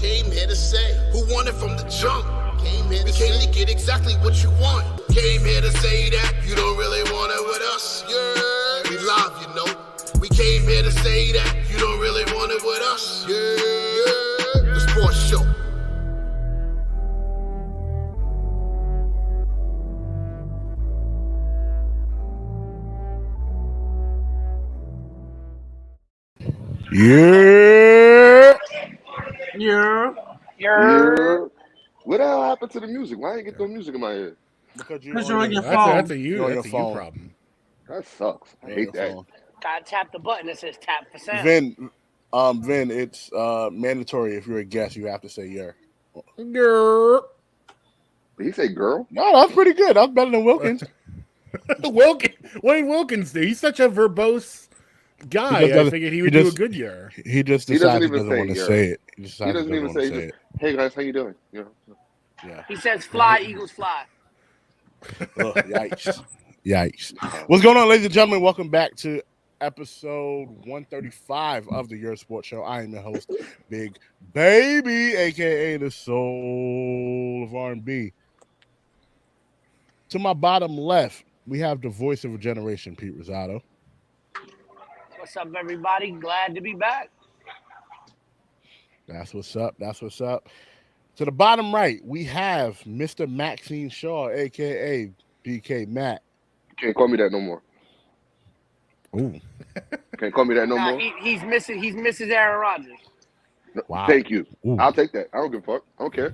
Came here to say who won it from the jump. We came to get exactly what you want. Came here to say that you don't really want it with us. Yeah, we live, you know. We came here to say that you don't really want it with us. Yeah, the sports show. Yeah. What the hell happened to the music? Why ain't get no music in my head? Because you're on your phone. That's a you problem. That sucks. I hate that. Gotta tap the button that says tap for sound. Vin, it's mandatory if you're a guest, you have to say Yerrr. Did he say girl? No, that's pretty good. That's better than Wilkins. What did Wilkins do? He's such a verbose guy. I figured he would do a good Yerrr. He just decided he doesn't want to say it. He doesn't even say it. Hey guys, how you doing? Yeah. He says fly, Eagles fly. Yikes. What's going on, ladies and gentlemen? Welcome back to episode 135 of the Yerrr Sports Show. I am your host, Big Baby, a.k.a. the soul of R&B. To my bottom left, we have the voice of a generation, Pete Rosado. What's up, everybody? Glad to be back. That's what's up. To the bottom right, we have Mr. Maxine Shaw, a.k.a. BK Matt. Can't call me that no more. Ooh. Can't call me that no more. He's Mrs. Aaron Rodgers. Wow. Thank you. Ooh. I'll take that. I don't give a fuck. I don't care.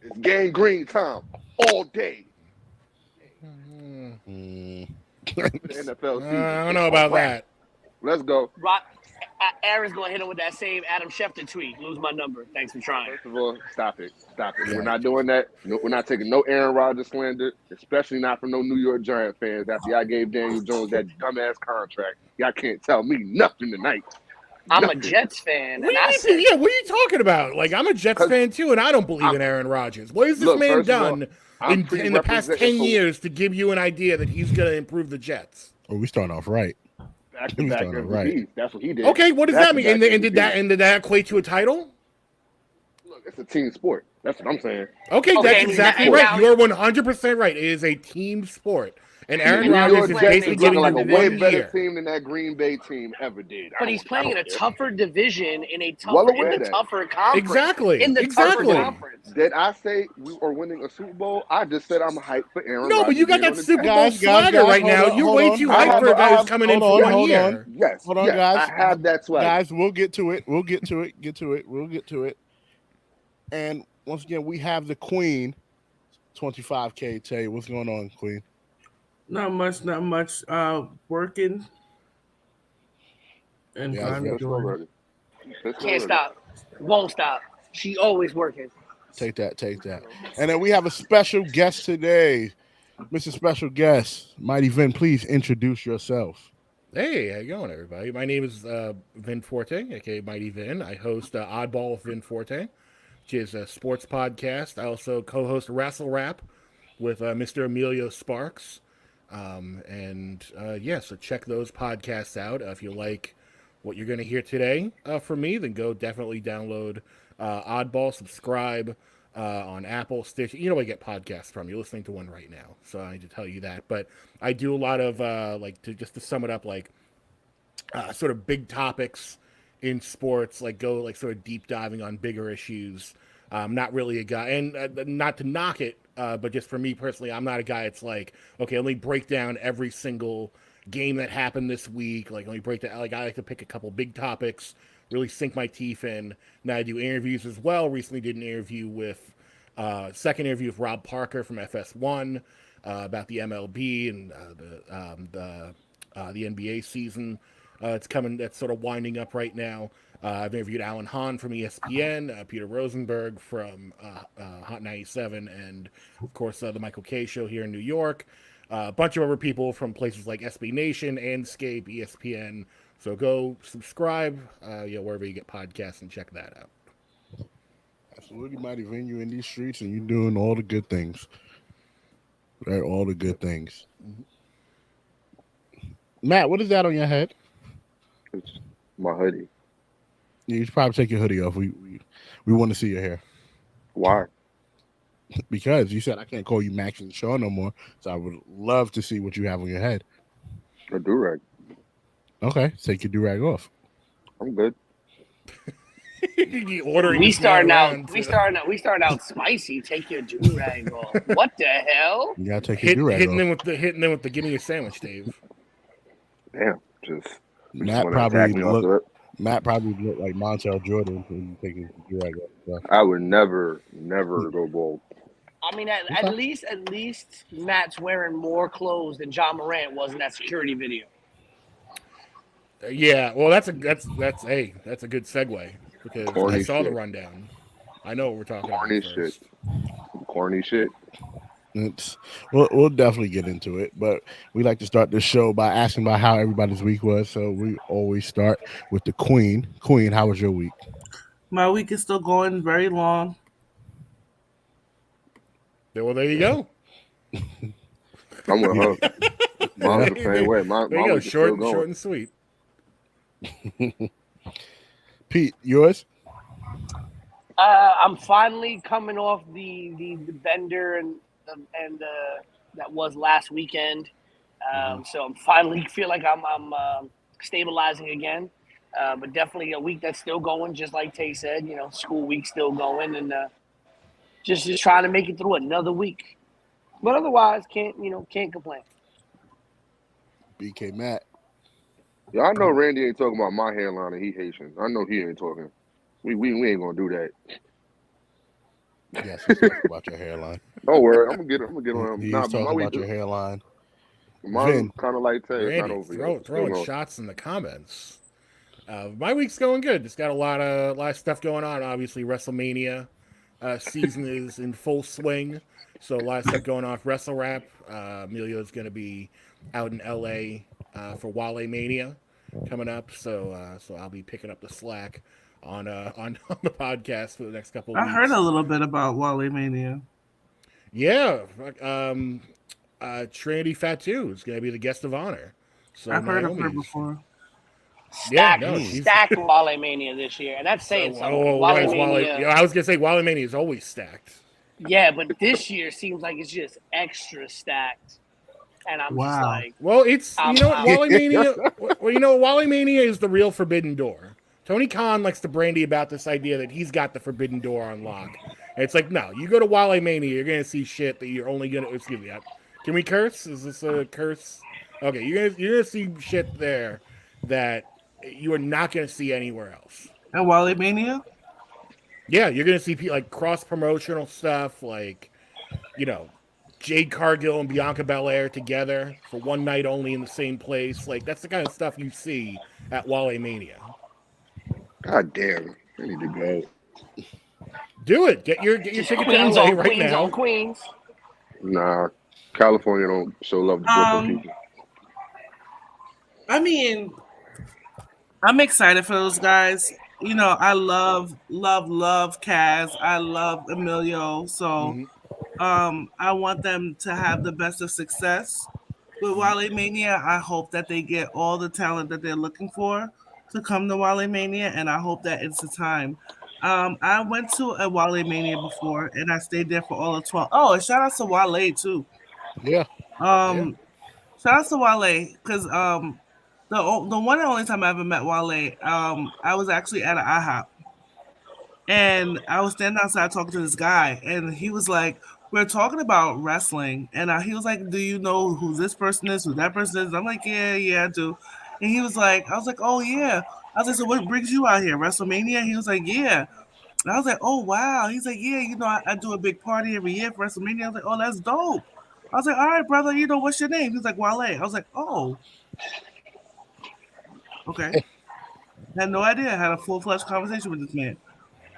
It's gang green time all day. NFL season. I don't know about that. Let's go. Aaron's going to hit him with that same Adam Schefter tweet. Lose my number. Thanks for trying. First of all, stop it. Yeah. We're not doing that. No, we're not taking no Aaron Rodgers slander, especially not from no New York Giant fans after I gave Daniel Jones that dumbass contract. Y'all can't tell me nothing tonight. I'm a Jets fan. What are you talking about? Like, I'm a Jets fan too, and I don't believe in Aaron Rodgers. What has this man done in the past 10 years to give you an idea that he's going to improve the Jets? Oh, we starting off right. Back-to-back MVPs. That's what he did. Okay, what does that mean? And did that equate to a title? Look, it's a team sport. That's what I'm saying. Okay, that's exactly right. You're 100% right. It is a team sport. And Aaron Rodgers is basically getting like a way better year. team than that Green Bay team ever did. But he's playing in a tougher division, in a tougher conference. Exactly. In the tougher conference. Did I say we are winning a Super Bowl? I just said I'm hyped for Aaron Rodgers. No, but you got that Super Bowl swagger right now. You're way too hyped for a guy who's coming in for 1 year. Yes, hold on, guys. I have that swagger. Guys, we'll get to it. We'll get to it. And once again, we have the Queen, 25K. Tay, what's going on, Queen? Not much. Working. And can't stop. Won't stop. She always working. Take that. And then we have a special guest today. Mr. Special Guest, Mighty Vin, please introduce yourself. Hey, how you going, everybody? My name is Vin Forte, aka Mighty Vin. I host Oddball with Vin Forte, which is a sports podcast. I also co-host WrassleRap with Mr. Emilio Sparks. So check those podcasts out. If you like what you're going to hear today from me, then go definitely download Oddball, subscribe on Apple, Stitch. You know where I get podcasts from. You're listening to one right now, so I need to tell you that. But I do a lot of to sum it up, sort of big topics in sports, sort of deep diving on bigger issues. Not really a guy, and not to knock it, but just for me personally, I'm not a guy. It's like, okay, let me break down every single game that happened this week. Let me break down. I like to pick a couple big topics, really sink my teeth in. Now I do interviews as well. Recently did an interview with second interview with Rob Parker from FS1 about the MLB and the NBA season. It's coming. That's sort of winding up right now. I've interviewed Alan Hahn from ESPN, Peter Rosenberg from Hot 97, and of course the Michael K Show here in New York. A bunch of other people from places like SB Nation, Andscape, ESPN. So go subscribe, wherever you get podcasts, and check that out. Absolutely, Mighty Vin, you in these streets and you're doing all the good things. Right, all the good things. Matt, what is that on your head? It's my hoodie. You should probably take your hoodie off. We We want to see your hair. Why? Because you said I can't call you Max and Shaw no more, so I would love to see what you have on your head. A do-rag. Okay, take your do-rag off. I'm good. We starting out spicy. Take your do rag off. What the hell? You gotta take your do-rag hitting off. them with the give me a sandwich, Dave. Damn, just Matt wanna attack me off the rip. probably look like Montel Jordan when you take his do-rag off. So. I would never go bald. I mean, at least Matt's wearing more clothes than Ja Morant was in that security video. Yeah, well, that's a good segue because Corny I saw the shit. rundown. I know what we're talking Corny about first. shit. Corny shit. We'll definitely get into it, but we like to start the show by asking about how everybody's week was. So we always start with the Queen. Queen, how was your week? My week is still going very long. Well, there you go. I'm with her. Mine's the same way. My There you go. week is still Short going. and sweet. Pete, yours? I'm finally coming off the bender and that was last weekend. So I'm finally feel like I'm stabilizing again. But definitely a week that's still going, just like Tay said. You know, school week still going, and just trying to make it through another week. But otherwise, can't complain. BK Matt. Yeah, I know Randy ain't talking about my hairline and he Haitian. I know he ain't talking. We ain't gonna do that. Yes, he's talking about your hairline. Don't worry, I'm gonna get on him. He's Nah, talking my week, about your hairline. mine's Vin. kind of like Tay. It's not Randy, over yet. throwing Still shots in the comments. My week's going good. Just got a lot of stuff going on. Obviously, WrestleMania season is in full swing, so a lot of stuff going on with WrassleRap. Emilio's going to be out in LA for Wale Mania coming up, so I'll be picking up the slack on the podcast for the next couple of weeks. I heard a little bit about Wale Mania. Yeah, Trinity Fatu is going to be the guest of honor. So I've heard of her Naomi's- before. Stacked Wale Mania this year, and that's saying something. Wale Wale Mania, yeah, I was gonna say Wale Mania is always stacked. yeah, but this year seems like it's just extra stacked, and I'm just like, Well, it's I'm you know what out. Wale Mania. Well, you know Wale Mania is the real Forbidden Door. Tony Khan likes to brandy about this idea that he's got the Forbidden Door on lock. And it's like, no, you go to Wale Mania, you're gonna see shit that you're only gonna. Excuse me, can we curse? Is this a curse? Okay, you're gonna see shit there that you are not going to see anywhere else. And Wale Mania? Yeah, you're going to see like cross-promotional stuff like, Jade Cargill and Bianca Belair together for one night only in the same place. Like, that's the kind of stuff you see at Wale Mania. God damn, I need to go. Do it. Get your ticket to Queens LA on right Queens now. on Queens. Nah, California don't show love to Brooklyn people. I mean, I'm excited for those guys. You know, I love Kaz. I love Emilio. So I want them to have the best of success. With Wale Mania, I hope that they get all the talent that they're looking for to come to Wale Mania, and I hope that it's the time. I went to a Wale Mania before, and I stayed there for all of 12. Oh, and shout out to Wale, too. Yeah. Shout out to Wale, because the one and only time I ever met Wale, I was actually at an IHOP, and I was standing outside talking to this guy, and he was like, "We're talking about wrestling," and he was like, "Do you know who this person is, who that person is?" I'm like, "Yeah, I do." And he was like, "I was like, oh yeah." I was like, "So what brings you out here, WrestleMania?" He was like, "Yeah." And I was like, "Oh wow." He's like, "Yeah, I do a big party every year for WrestleMania." I was like, "Oh, that's dope." I was like, "All right, brother, what's your name?" He's like, "Wale." I was like, "Oh. Okay." I had no idea I had a full-fledged conversation with this man.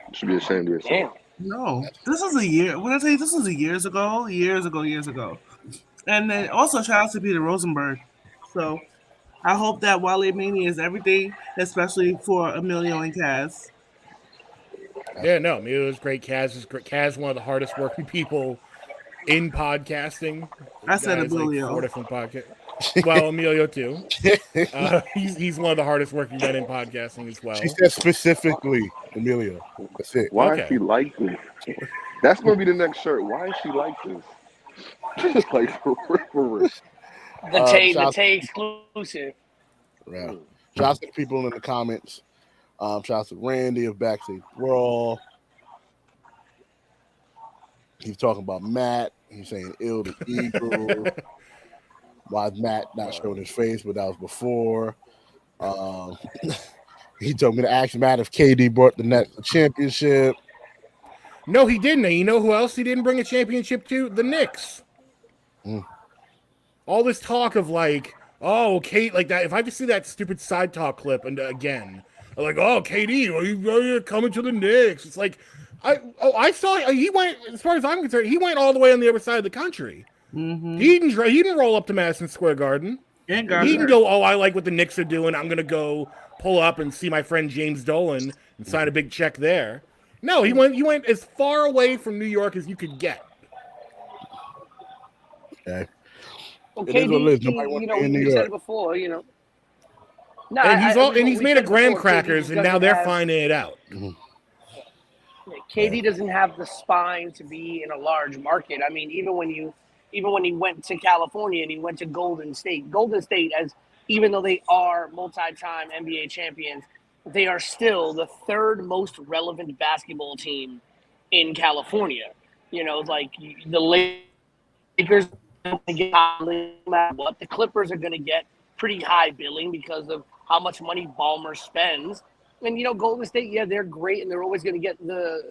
You should be ashamed of yourself. Damn. No, this was a year. When I tell you, this was years ago. And then also shout out to Peter Rosenberg. So I hope that Wale Mania is everything, especially for Emilio and Kaz. Yeah, no, Emilio is great. Kaz is great. Kaz is one of the hardest working people in podcasting. I said Guys, Emilio. 4 different podcasts. Well, Emilio too. He's one of the hardest working men in podcasting as well. She said specifically Emilio. That's it. Why Okay. is she like this? That's gonna be the next shirt. Why is she like this? Like for real. The Tay exclusive. Yeah. Shout out to the people in the comments. Shout out to Randy of Backstage Brawl. He's talking about Matt. He's saying ill to Eagle. Why is Matt not showing his face? But that was before. He told me to ask Matt if KD brought the Nets a championship. No, he didn't. And you know who else he didn't bring a championship to? The Knicks. All this talk of like, oh, Kate, like that. If I just see that stupid side talk clip and again, like, oh, KD, are you coming to the Knicks? It's like, I saw he went. As far as I'm concerned, he went all the way on the other side of the country. Mm-hmm. He didn't roll up to Madison Square Garden. He didn't go, oh, I like what the Knicks are doing. I'm gonna go pull up and see my friend James Dolan and sign a big check there. No, he went as far away from New York as you could get. Okay. Well, It is what it is. KD, Nobody wants you to know, be in New we said York. it before, you know. No, And he's made of graham crackers, and now they're finding finding it out. KD doesn't have the spine to be in a large market. I mean, even when he went to California and he went to Golden State, even though they are multi-time NBA champions, they are still the third most relevant basketball team in California. You know, like the Lakers are going to get no matter what. The Clippers are going to get pretty high billing because of how much money Ballmer spends. And, you know, Golden State, yeah, they're great, and they're always going to get the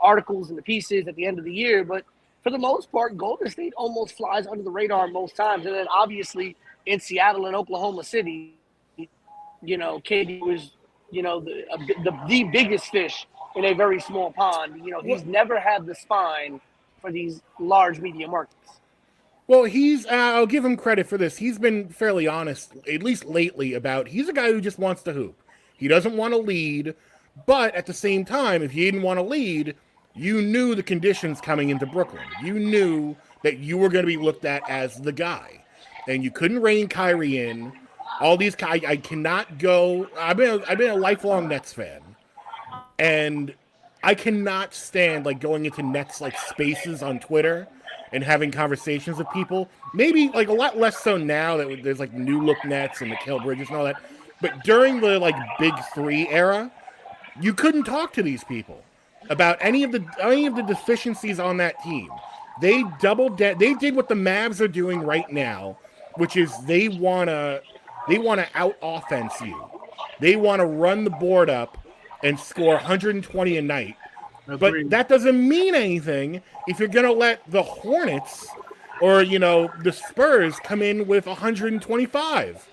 articles and the pieces at the end of the year. But for the most part, Golden State almost flies under the radar most times. And then obviously in Seattle and Oklahoma City, you know, KD was, you know, the biggest fish in a very small pond. You know, he's never had the spine for these large media markets. Well, I'll give him credit for this. He's been fairly honest, at least lately, about he's a guy who just wants to hoop. He doesn't want to lead, but at the same time, if he didn't want to lead, you knew the conditions coming into Brooklyn. You knew that you were going to be looked at as the guy, and you couldn't rein Kyrie in. All these, I cannot go. I've been a lifelong Nets fan, and I cannot stand like going into Nets like spaces on Twitter and having conversations with people. Maybe like a lot less so now that there's like New Look Nets and Mikal Bridges and all that. But during the like Big Three era, you couldn't talk to these people about any of the deficiencies on that team. They They did what the Mavs are doing right now, which is they wanna out offense you. They want to run the board up and score 120 a night. But that doesn't mean anything if you're gonna let the Hornets or the Spurs come in with 125.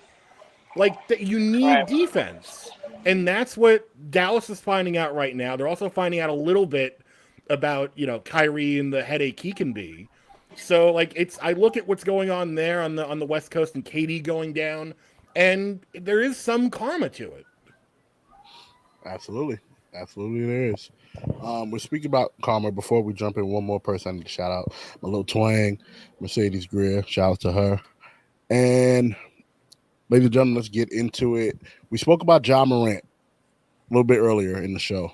Like you need defense, and that's what Dallas is finding out right now. They're also finding out a little bit about Kyrie and the headache he can be. So like I look at what's going on there on the West Coast and KD going down, and there is some karma to it. Absolutely there is. We're speaking about karma. Before we jump in, one more person I need to shout out. My little twang, Mercedes Greer. Shout out to her. And ladies and gentlemen, let's get into it. We spoke about Ja Morant a little bit earlier in the show.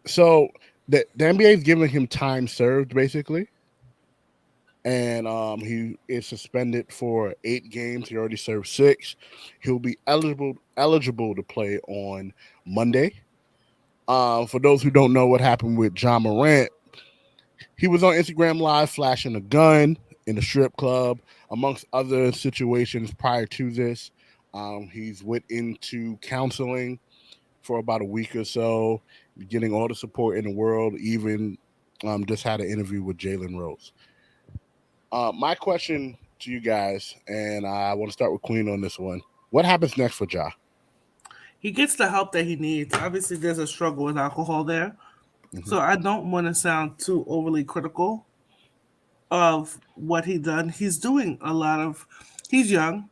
So the NBA is giving him time served, basically. And he is suspended for 8 games. He already served 6. He'll be eligible to play on Monday. For those who don't know what happened with Ja Morant, he was on Instagram Live flashing a gun in a strip club, amongst other situations prior to this. He's went into counseling for about a week or so, getting all the support in the world, even just had an interview with Jalen Rose. My question to you guys, and I want to start with Queen on this one. What happens next for Ja? He gets the help that he needs. Obviously, there's a struggle with alcohol there. Mm-hmm. So I don't want to sound too overly critical of what he done. He's doing he's young,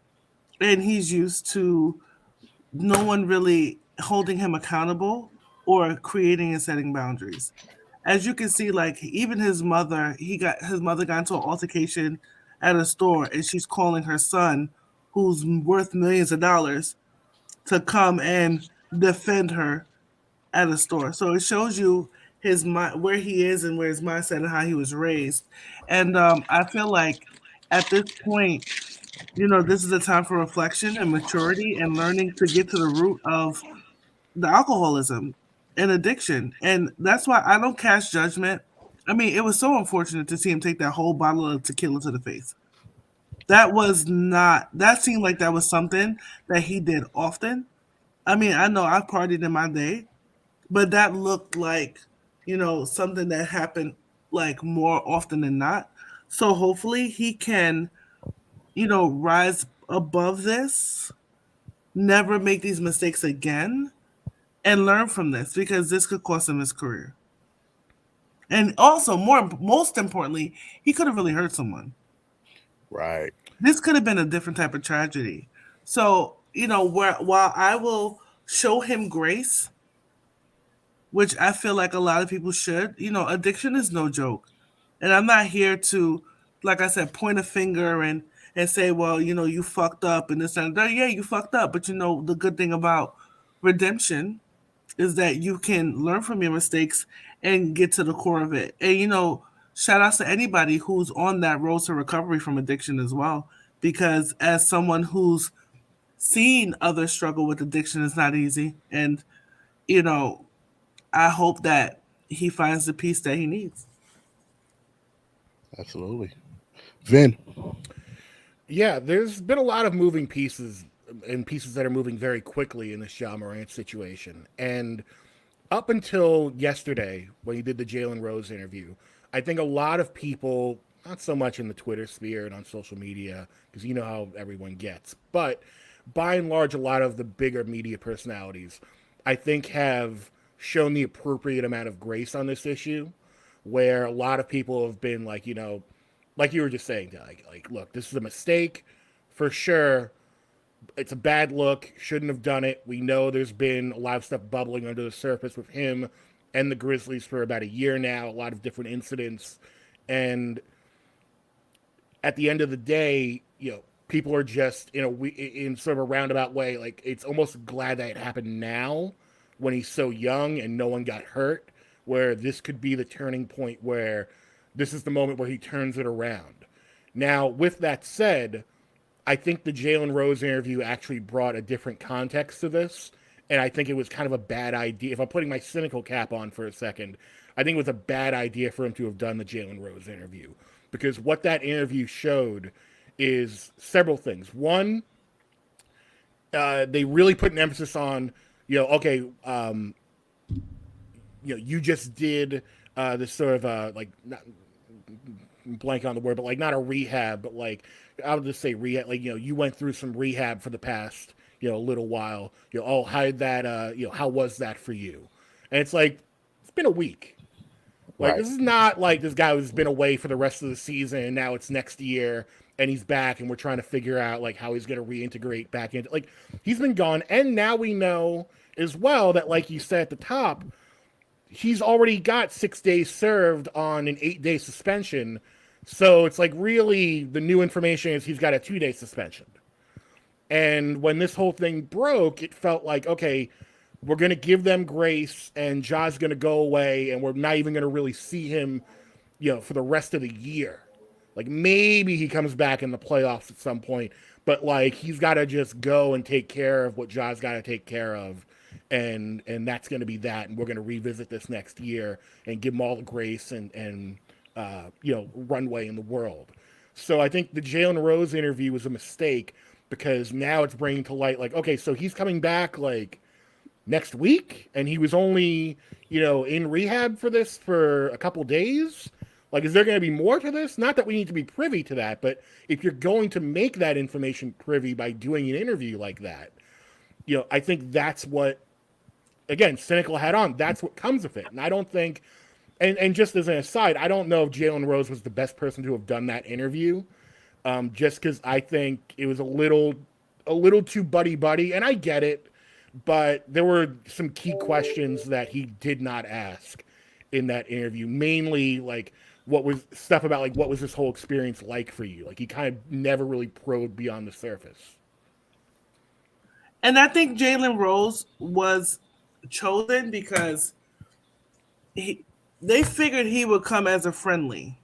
and he's used to no one really holding him accountable or creating and setting boundaries. As you can see, like even his mother got into an altercation at a store, and she's calling her son, who's worth millions of dollars, to come and defend her at a store. So it shows you his mind, where he is, and where his mindset and how he was raised. And I feel like at this point, this is a time for reflection and maturity and learning to get to the root of the alcoholism and addiction. And that's why I don't cast judgment. I mean, it was so unfortunate to see him take that whole bottle of tequila to the face. That seemed like that was something that he did often. I mean, I know I've partied in my day, but that looked like, something that happened like more often than not. So hopefully he can, rise above this, never make these mistakes again, and learn from this because this could cost him his career. And also, most importantly, he could have really hurt someone. Right. This could have been a different type of tragedy. So, while I will show him grace, which I feel like a lot of people should, addiction is no joke. And I'm not here to, like I said, point a finger and say, well, you fucked up and this and that. Yeah, you fucked up. But the good thing about redemption is that you can learn from your mistakes and get to the core of it. And shout outs to anybody who's on that road to recovery from addiction as well. Because as someone who's seen others struggle with addiction, it's not easy. And, I hope that he finds the peace that he needs. Absolutely. Vin. Yeah, there's been a lot of moving pieces and pieces that are moving very quickly in this Ja Morant situation. And up until yesterday, when he did the Jalen Rose interview, I think a lot of people, not so much in the Twitter sphere and on social media, because you know how everyone gets, but by and large, a lot of the bigger media personalities, I think, have shown the appropriate amount of grace on this issue, where a lot of people have been like, like you were just saying, like, look, this is a mistake for sure. It's a bad look. Shouldn't have done it. We know there's been a lot of stuff bubbling under the surface with him and the Grizzlies for about a year now, a lot of different incidents. And at the end of the day, people are just in sort of a roundabout way, like, it's almost glad that it happened now when he's so young and no one got hurt, where this could be the turning point where this is the moment where he turns it around. Now, with that said, I think the Jalen Rose interview actually brought a different context to this, and I think it was kind of a bad idea. If I'm putting my cynical cap on for a second, I think it was a bad idea for him to have done the Jalen Rose interview, because what that interview showed is several things. One, they really put an emphasis on, you just did this sort of like, not blank on the word, but like not a rehab, but like, I'll just say rehab, like, you went through some rehab for the past, little while. How did that, how was that for you? And it's like, it's been a week. Like, right. This is not like this guy who's been away for the rest of the season and now it's next year and he's back and we're trying to figure out like how he's going to reintegrate back into, like, he's been gone. And now we know as well that, like you said at the top, he's already got 6 days served on an 8-day suspension. So it's like, really, the new information is he's got a 2-day suspension. And when this whole thing broke, it felt like, okay, we're going to give them grace and Ja's going to go away and we're not even going to really see him, for the rest of the year. Like, maybe he comes back in the playoffs at some point, but like, he's got to just go and take care of what Ja's got to take care of. And that's going to be that. And we're going to revisit this next year and give him all the grace and runway in the world. So I think the Jalen Rose interview was a mistake, because now it's bringing to light, like, okay, so he's coming back like next week and he was only, in rehab for this for a couple days. Like, is there going to be more to this? Not that we need to be privy to that, but if you're going to make that information privy by doing an interview like that, I think that's what, again, cynical hat on, that's what comes of it. And I don't think, and just as an aside, I don't know if Jalen Rose was the best person to have done that interview, just because I think it was a little too buddy-buddy, and I get it, but there were some key questions that he did not ask in that interview, mainly, like, what was stuff about, like, what was this whole experience like for you? Like, he kind of never really probed beyond the surface. And I think Jalen Rose was chosen because they figured he would come as a friendly.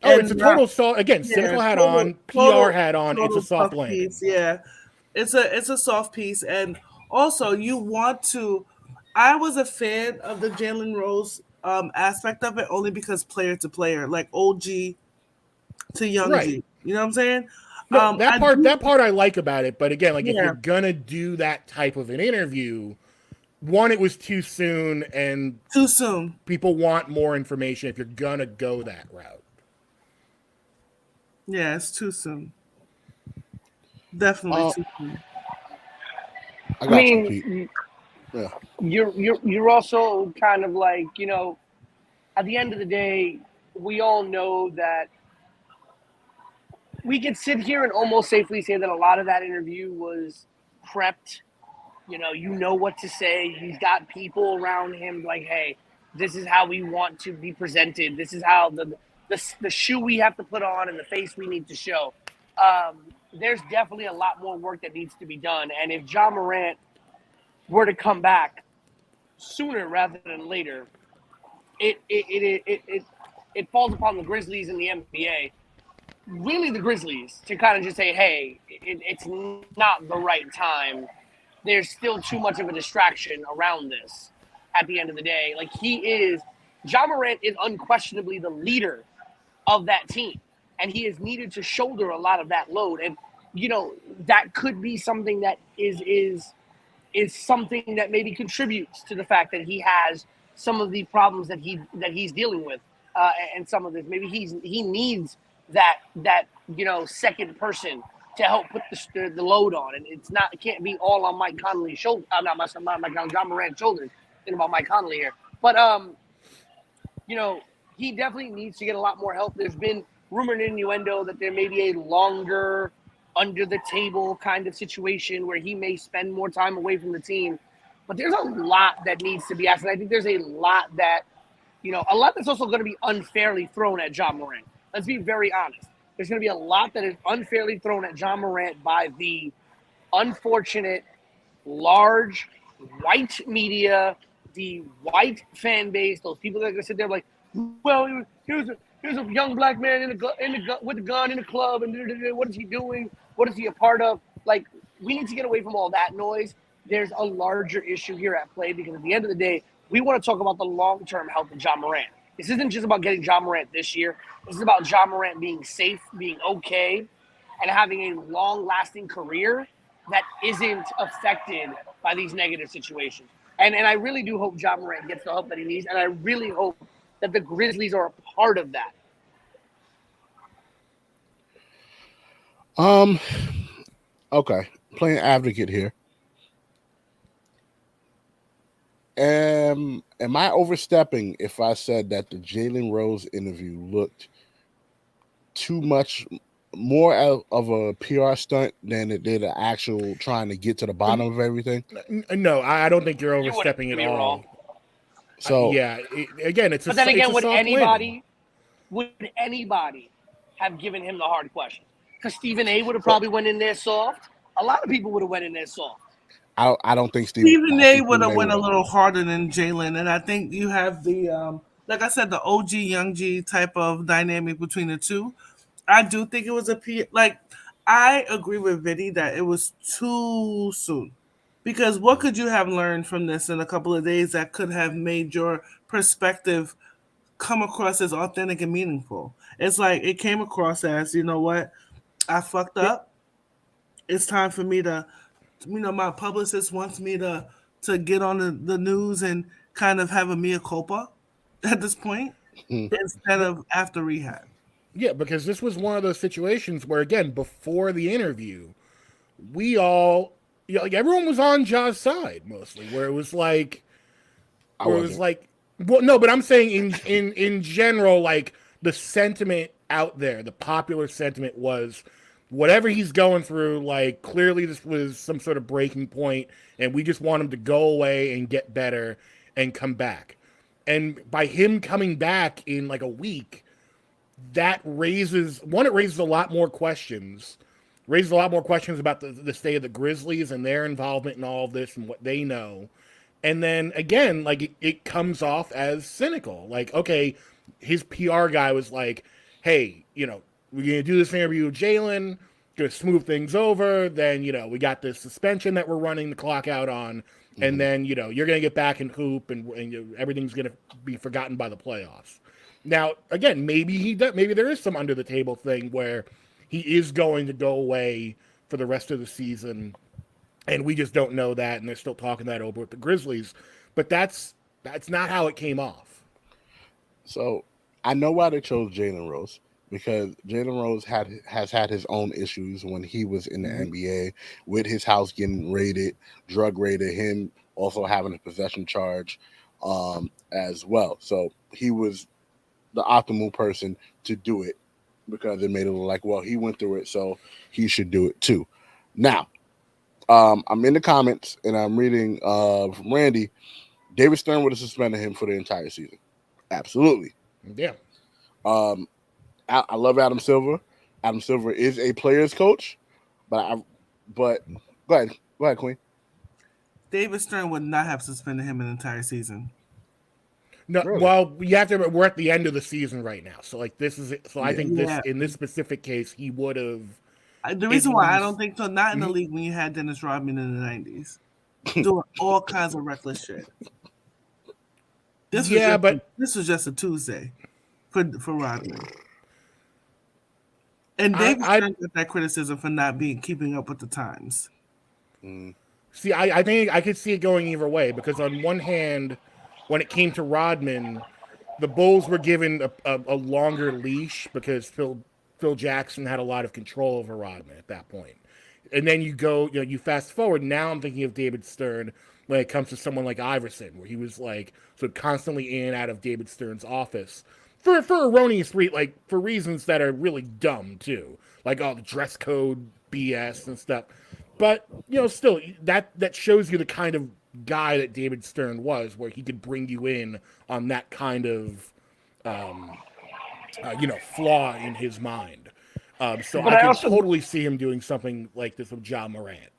Oh, it's a total soft. Again, cynical hat on, PR hat on. It's a soft landing. Piece, yeah, it's a soft piece, and also you want to. I was a fan of the Jalen Rose aspect of it only because player to player, like OG to young Right. G. You know what I'm saying? No, that part I like about it, but again, like if you're gonna do that type of an interview, one, it was too soon, and too soon. People want more information if you're gonna go that route. Yeah, it's too soon. Definitely too soon. I mean, yeah. You're also kind of like, you know, at the end of the day, we all know that we can sit here and almost safely say that a lot of that interview was prepped. You know what to say. He's got people around him like, hey, this is how we want to be presented. This is how the shoe we have to put on and the face we need to show. There's definitely a lot more work that needs to be done. And if Ja Morant were to come back sooner rather than later, it falls upon the Grizzlies and the NBA, really the Grizzlies, to kind of just say, hey, it's not the right time. There's still too much of a distraction around this at the end of the day. Like Ja Morant is unquestionably the leader of that team, and he is needed to shoulder a lot of that load. And, you know, that could be something that is something that maybe contributes to the fact that he has some of the problems that he's dealing with, and some of this. Maybe he needs that you know, second person to help put the load on, and it can't be all on Mike Conley's shoulder. Not Ja Morant's shoulders. Thinking about Mike Conley here, but you know, he definitely needs to get a lot more help. There's been rumor and innuendo that there may be a longer, under the table kind of situation where he may spend more time away from the team. But there's a lot that needs to be asked, and I think there's a lot that, you know, a lot that's also going to be unfairly thrown at Ja Morant. Let's be very honest. There's going to be a lot that is unfairly thrown at Ja Morant by the unfortunate, large, white media, the white fan base, those people that are going to sit there like, well, he was a young black man with a gun in a club, and what is he doing? What is he a part of? Like, we need to get away from all that noise. There's a larger issue here at play, because at the end of the day, we want to talk about the long-term health of Ja Morant. This isn't just about getting Ja Morant this year. This is about Ja Morant being safe, being okay, and having a long-lasting career that isn't affected by these negative situations. And I really do hope Ja Morant gets the help that he needs, and I really hope that the Grizzlies are a part of that. Okay, playing advocate here. Am I overstepping if I said that the Jalen Rose interview looked too much more of a PR stunt than it did an actual trying to get to the bottom of everything? No, I don't think you're overstepping at all. So yeah, again, it's. But then again, would anybody have given him the hard question? Because Stephen A. would have probably went in there soft. A lot of people would have went in there soft. I don't think Stephen A. would have went a little harder than Jalen, and I think you have the like I said, the OG Young G type of dynamic between the two. I do think it was I agree with Vinny that it was too soon. Because what could you have learned from this in a couple of days that could have made your perspective come across as authentic and meaningful? It's like it came across as, you know what, I fucked up. It's time for me to, you know, my publicist wants me to get on the news and kind of have a mea culpa at this point instead of after rehab. Yeah, because this was one of those situations where, again, before the interview, we all, you know, like everyone was on Ja's side mostly, where it was like, well, no, but I'm saying in general, like the sentiment out there, the popular sentiment was whatever he's going through, like clearly this was some sort of breaking point, and we just want him to go away and get better and come back. And by him coming back in like a week, that raises a lot more questions raises a lot more questions about the state of the Grizzlies and their involvement in all of this and what they know. And then again, like it comes off as cynical. Like, okay, his PR guy was like, hey, we're going to do this interview with Jalen, going to smooth things over. Then, we got this suspension that we're running the clock out on. And then, you're going to get back in hoop and everything's going to be forgotten by the playoffs. Now, again, maybe there is some under the table thing where he is going to go away for the rest of the season. And we just don't know that. And they're still talking that over with the Grizzlies. But that's not how it came off. So I know why they chose Jalen Rose, because Jalen Rose has had his own issues when he was in the NBA, with his house getting raided, drug raided, him also having a possession charge as well. So he was the optimal person to do it, because it made it look like, well, he went through it, so he should do it too. Now, I'm in the comments and I'm reading from Randy. David Stern would have suspended him for the entire season. Absolutely. Yeah. I love Adam Silver. Adam Silver is a player's coach, but go ahead, Queen. David Stern would not have suspended him an entire season. No, Really? well, we're at the end of the season right now, so like this is it. So I think in this specific case, he would have. The reason why I don't think so, not in the league when you had Dennis Rodman in the 90s, doing all kinds of reckless shit. This was just a Tuesday for Rodman. And David Stern got that criticism for not keeping up with the times. See, I think I could see it going either way, because on one hand, when it came to Rodman, the Bulls were given a longer leash because Phil Jackson had a lot of control over Rodman at that point. And then you fast forward. Now I'm thinking of David Stern when it comes to someone like Iverson, where he was like sort of constantly in and out of David Stern's office for erroneous for reasons that are really dumb too, like all the dress code BS and stuff. But still that shows you the kind of guy that David Stern was, where he could bring you in on that kind of flaw in his mind. So I can totally see him doing something like this with Ja Morant.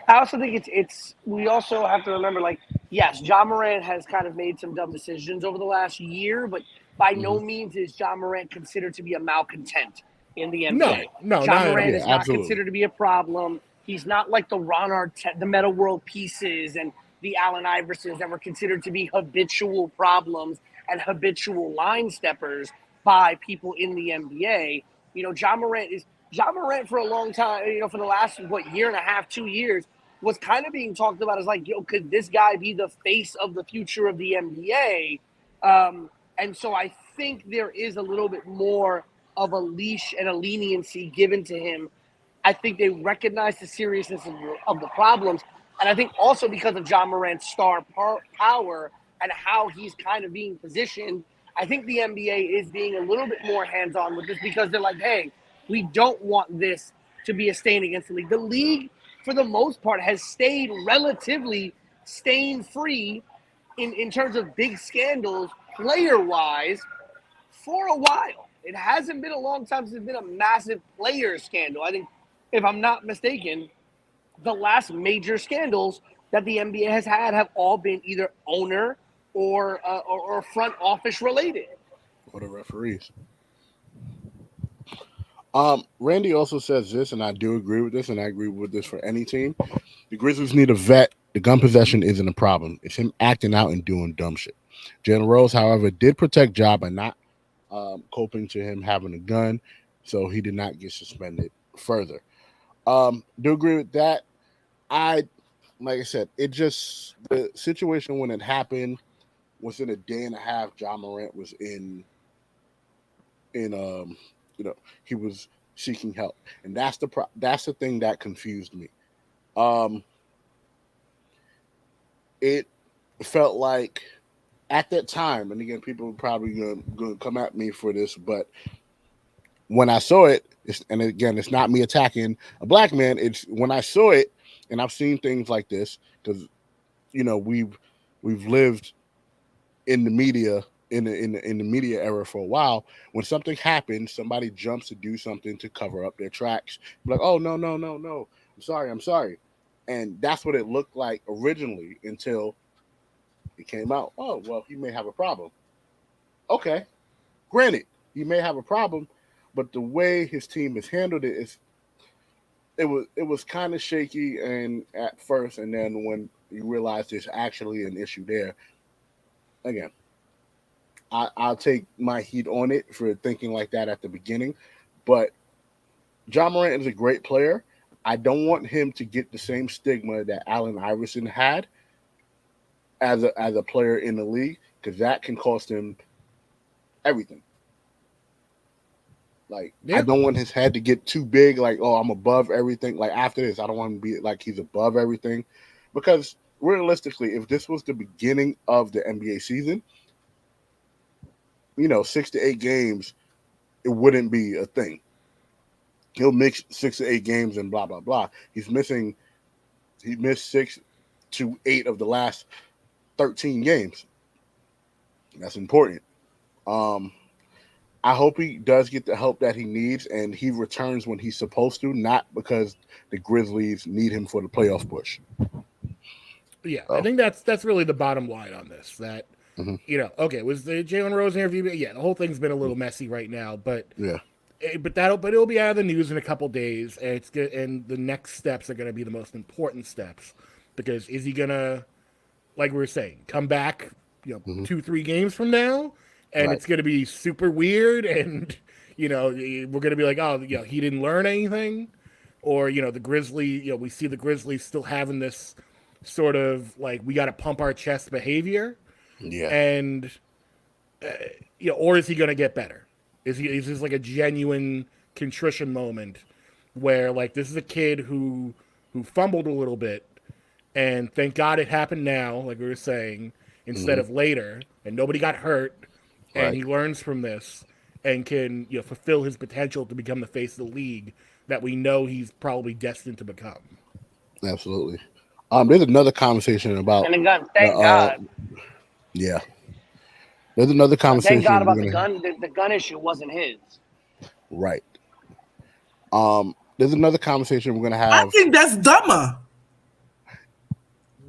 I also think it's we also have to remember, yes, Ja Morant has kind of made some dumb decisions over the last year, but by no means is Ja Morant considered to be a malcontent in the NBA. No, Ja Morant is not absolutely considered to be a problem. He's not like the Ron Artest, the Meta World Pieces, and the Allen Iversons that were considered to be habitual problems and habitual line steppers by people in the NBA. Ja Morant for a long time, for the last, year and a half, 2 years, was kind of being talked about as could this guy be the face of the future of the NBA? And so I think there is a little bit more of a leash and a leniency given to him. I think they recognize the seriousness of the problems. And I think also because of Ja Morant's star power and how he's kind of being positioned, I think the NBA is being a little bit more hands-on with this, because they're like, hey, we don't want this to be a stain against the league. The league, for the most part, has stayed relatively stain-free in terms of big scandals, player-wise, for a while. It hasn't been a long time since there's been a massive player scandal. I think, if I'm not mistaken, the last major scandals that the NBA has had have all been either owner or front office related. Or the referees. Randy also says this, and I do agree with this, and I agree with this for any team. The Grizzlies need a vet. The gun possession isn't a problem. It's him acting out and doing dumb shit. Jalen Rose, however, did protect Ja by not coping to him having a gun, so he did not get suspended further. Do agree with that. Like I said, the situation when it happened was in a day and a half. Ja Morant was he was seeking help, and that's the thing that confused me. It felt like at that time, and again, people are probably going to come at me for this, but when I saw it, and again, it's not me attacking a black man. It's when I saw it, and I've seen things like this because, we've lived in the media in the media era for a while. When something happens, somebody jumps to do something to cover up their tracks. Like, oh no, I'm sorry, and that's what it looked like originally until it came out. Oh well, he may have a problem. Okay, granted, he may have a problem, but the way his team has handled it is. It was kind of shaky and at first, and then when you realize there's actually an issue there, again, I'll take my heat on it for thinking like that at the beginning. But Ja Morant is a great player. I don't want him to get the same stigma that Allen Iverson had as a player in the league, because that can cost him everything. Like, I don't want his head to get too big, like, oh, I'm above everything. Like, after this, I don't want him to be like he's above everything. Because realistically, if this was the beginning of the NBA season, 6 to 8 games, it wouldn't be a thing. He'll mix 6 to 8 games and blah, blah, blah. He missed 6 to 8 of the last 13 games. That's important. I hope he does get the help that he needs and he returns when he's supposed to, not because the Grizzlies need him for the playoff push. Yeah, I think that's really the bottom line on this. That okay, was the Jalen Rose interview? Yeah, the whole thing's been a little messy right now, but it'll be out of the news in a couple days, and it's good. And the next steps are going to be the most important steps, because is he gonna, like we were saying, come back 2-3 games from now? And it's going to be super weird, and we're going to be like, oh, he didn't learn anything, or the Grizzlies, we see the Grizzlies still having this sort of like, we got to pump our chest behavior, and or is he going to get better? Is this like a genuine contrition moment where, like, this is a kid who fumbled a little bit, and thank God it happened now, like we were saying, instead of later, and nobody got hurt. And he learns from this and can fulfill his potential to become the face of the league that we know he's probably destined to become. Absolutely. There's another conversation about and the gun. Thank God. Yeah. There's another conversation. Thank God about the gun. The gun issue wasn't his. Right. There's another conversation we're gonna have. I think that's dumber.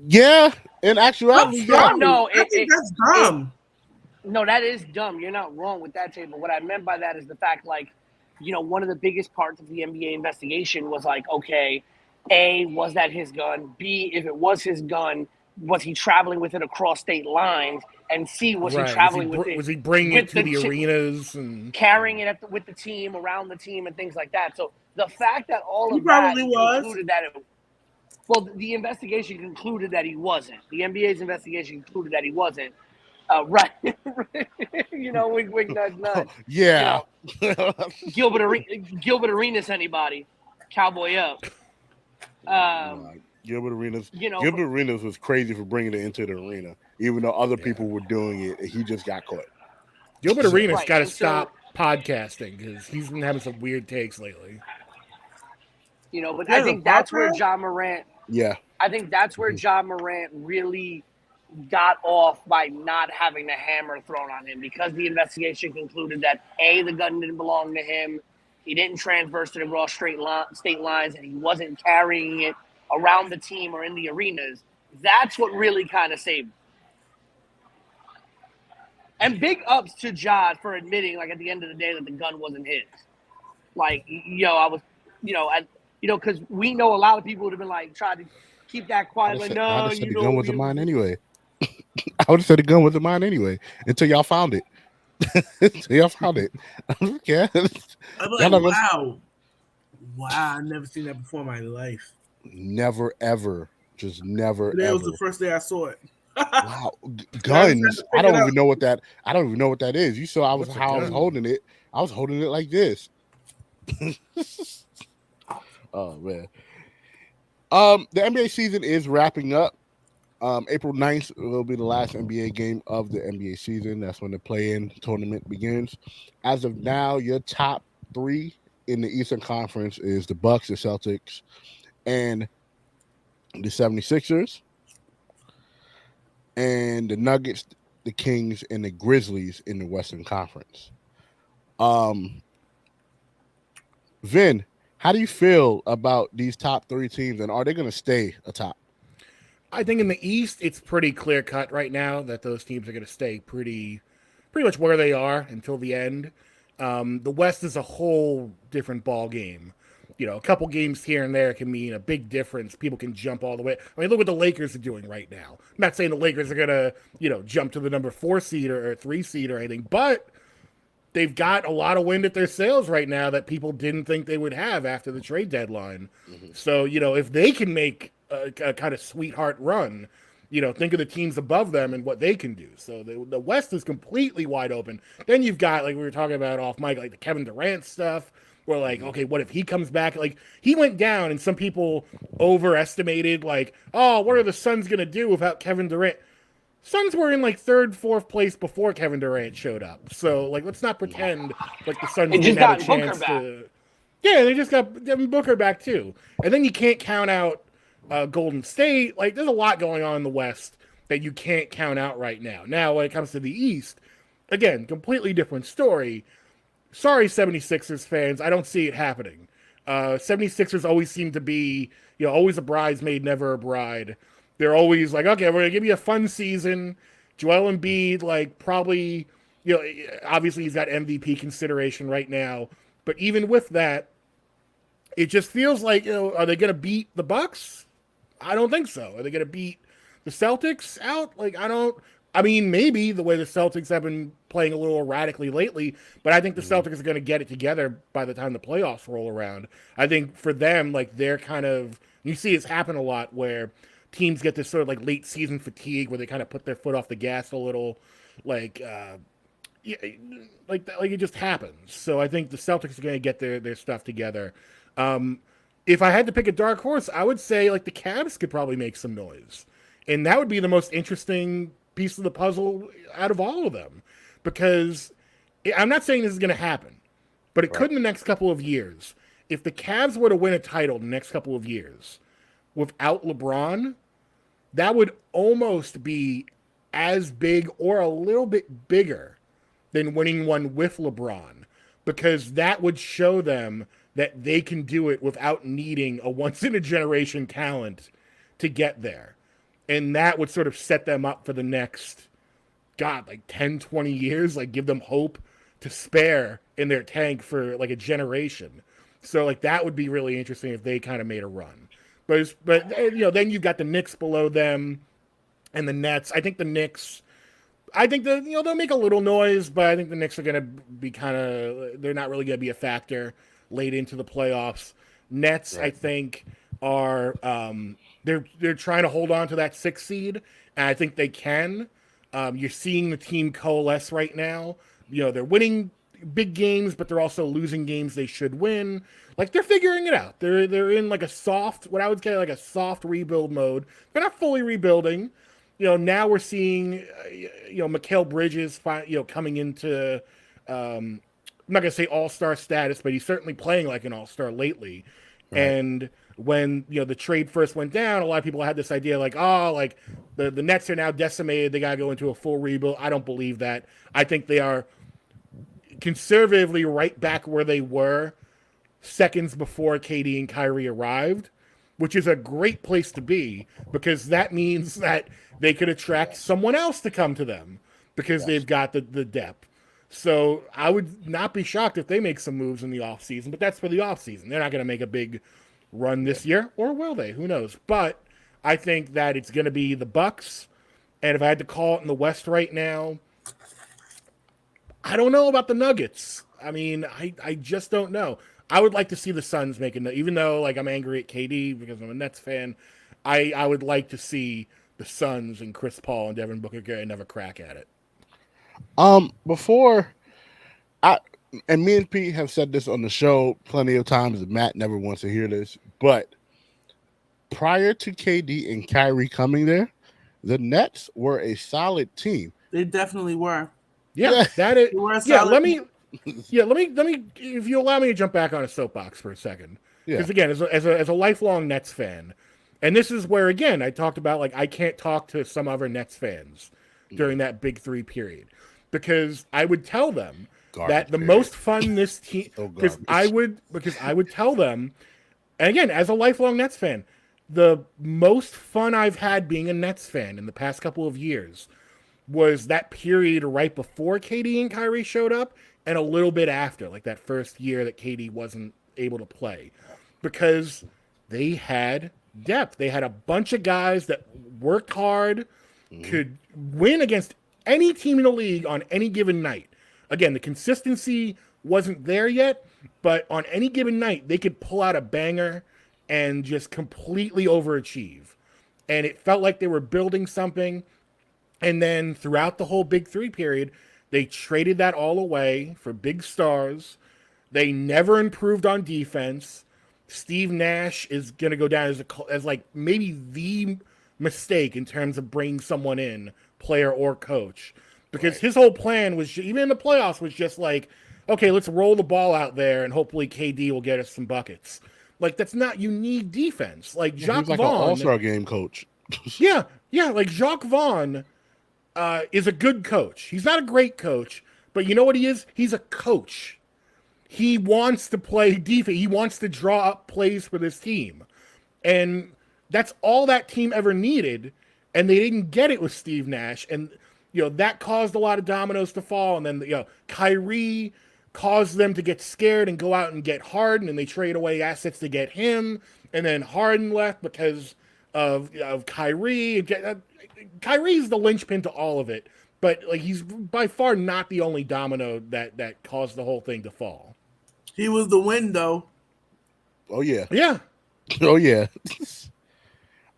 Yeah. In actuality, I think that's dumb. No, that is dumb. You're not wrong with that, But what I meant by that is the fact, like, one of the biggest parts of the NBA investigation was like, okay, A, was that his gun? B, if it was his gun, was he traveling with it across state lines? And C, was he traveling with it? Was he bringing it to the arenas and carrying it with the team, around the team, and things like that? So the fact that all of that concluded that the investigation concluded that he wasn't. The NBA's investigation concluded that he wasn't. Right. Wink, wink, nudge, nudge. Yeah. Gilbert Arenas, anybody? Cowboy up. Gilbert Arenas was crazy for bringing it into the arena, even though other people were doing it. He just got caught. Gilbert Arenas got to stop podcasting because he's been having some weird takes lately. But I think that's where Ja Morant. Yeah. I think that's where Ja Morant really got off by not having the hammer thrown on him, because the investigation concluded that A, the gun didn't belong to him, he didn't transverse to the raw state lines, and he wasn't carrying it around the team or in the arenas. That's what really kind of saved him. And big ups to Ja for admitting, like, at the end of the day, that the gun wasn't his. Like, I was, because we know a lot of people would have been like, tried to keep that quiet. Like, no, I would have said the gun wasn't mine anyway. I would have said the gun wasn't mine anyway until y'all found it. Yeah. I'm like, wow, I've never seen that before in my life. Never, ever. Just never. Today was the first day I saw it. Wow, guns! I don't even know what that. I don't even know what that is. You saw I was holding it. I was holding it like this. Oh man. The NBA season is wrapping up. April 9th will be the last NBA game of the NBA season. That's when the play-in tournament begins. As of now, your top 3 in the Eastern Conference is the Bucks, the Celtics, and the 76ers. And the Nuggets the Kings and the Grizzlies in the Western Conference. Vin, how do you feel about these top three teams, and are they going to stay atop? I think in the East, it's pretty clear cut right now that those teams are going to stay pretty much where they are until the end. The West is a whole different ball game. You know, a couple games here and there can mean a big difference. People can jump all the way. I mean, look what the Lakers are doing right now. I'm not saying the Lakers are going to, jump to the number 4 seed or 3 seed or anything, but they've got a lot of wind at their sails right now that people didn't think they would have after the trade deadline. Mm-hmm. So, if they can make a kind of sweetheart run, think of the teams above them and what they can do. So the West is completely wide open. Then you've got, like we were talking about off mic, like the Kevin Durant stuff, where like, okay, what if he comes back? Like, he went down and some people overestimated, like, oh, what are the Suns going to do without Kevin Durant? Suns were in like 3rd, 4th place before Kevin Durant showed up. So, like, let's not pretend like the Suns didn't have a chance to. Yeah, they just got Devin Booker back too. And then you can't count out Golden State. Like, there's a lot going on in the West that you can't count out right now. Now, when it comes to the East, again, completely different story. Sorry, 76ers fans, I don't see it happening. 76ers always seem to be, always a bridesmaid, never a bride. They're always like, okay, we're going to give you a fun season. Joel Embiid, like, probably, obviously he's got MVP consideration right now. But even with that, it just feels like, are they going to beat the Bucks? I don't think so. Are they going to beat the Celtics out? Like, maybe the way the Celtics have been playing a little erratically lately, but I think the Celtics are going to get it together by the time the playoffs roll around. I think for them, like, they're kind of, you see it's happen a lot where teams get this sort of like late season fatigue where they kind of put their foot off the gas a little, like it just happens. So I think the Celtics are going to get their stuff together. If I had to pick a dark horse, I would say like the Cavs could probably make some noise. And that would be the most interesting piece of the puzzle out of all of them. Because I'm not saying this is going to happen, but it could in the next couple of years. If the Cavs were to win a title in the next couple of years without LeBron, that would almost be as big or a little bit bigger than winning one with LeBron. Because that would show them that they can do it without needing a once-in-a-generation talent to get there. And that would sort of set them up for the next, 10, 20 years, like give them hope to spare in their tank for like a generation. So like that would be really interesting if they kind of made a run. But then you've got the Knicks below them and the Nets. I think the Knicks, they'll make a little noise, but I think the Knicks are going to be they're not really going to be a factor late into the playoffs. Nets, right. I think, are they're trying to hold on to that 6th seed, and I think they can. You're seeing the team coalesce right now. They're winning big games, but they're also losing games they should win. Like, they're figuring it out. They're in like a soft, what I would say like a soft rebuild mode. They're not fully rebuilding. Now we're seeing, Mikal Bridges, coming into, I'm not going to say all-star status, but he's certainly playing like an all-star lately. Right. And when, the trade first went down, a lot of people had this idea like, the Nets are now decimated. They got to go into a full rebuild. I don't believe that. I think they are conservatively right back where they were seconds before KD and Kyrie arrived, which is a great place to be because that means that they could attract someone else to come to them because they've got the depth. So I would not be shocked if they make some moves in the offseason, but that's for the offseason. They're not going to make a big run this year, or will they? Who knows? But I think that it's going to be the Bucks, and if I had to call it in the West right now, I don't know about the Nuggets. I just don't know. I would like to see the Suns making even though like I'm angry at KD because I'm a Nets fan, I would like to see the Suns and Chris Paul and Devin Booker get another crack at it. And me and Pete have said this on the show plenty of times, and Matt never wants to hear this, but prior to KD and Kyrie coming there, the Nets were a solid team. They definitely were. Yeah. That is. Let me, if you allow me to jump back on a soapbox for a second, because again, as a lifelong Nets fan, and this is where again I talked about like I can't talk to some other Nets fans during that big three period, because I would tell them that the period. most fun this team, because I would tell them, and again, as a lifelong Nets fan, the most fun I've had being a Nets fan in the past couple of years was that period right before KD and Kyrie showed up and a little bit after, like that first year that KD wasn't able to play, because they had depth. They had a bunch of guys that worked hard, could win against any team in the league on any given night. Again, the consistency wasn't there yet, but on any given night, they could pull out a banger and just completely overachieve. And it felt like they were building something. And then throughout the whole Big Three period, they traded that all away for big stars. They never improved on defense. Steve Nash is going to go down as like maybe the mistake in terms of bringing someone in, player or coach. Because his whole plan was, even in the playoffs, was just like, okay, let's roll the ball out there and hopefully KD will get us some buckets. Like, that's not, you need defense. Like, Jacques he's like Vaughn. an all-star game coach. yeah, like Jacques Vaughn is a good coach. He's not a great coach, but you know what he is? He's a coach. He wants to play defense. He wants to draw up plays for this team. And that's all that team ever needed, and they didn't get it with Steve Nash. And, that caused a lot of dominoes to fall. And then, Kyrie caused them to get scared and go out and get Harden, and they trade away assets to get him. And then Harden left because of Kyrie. Kyrie's the linchpin to all of it, but like he's by far not the only domino that caused the whole thing to fall. He was the win, though. Oh yeah. Yeah. Oh yeah.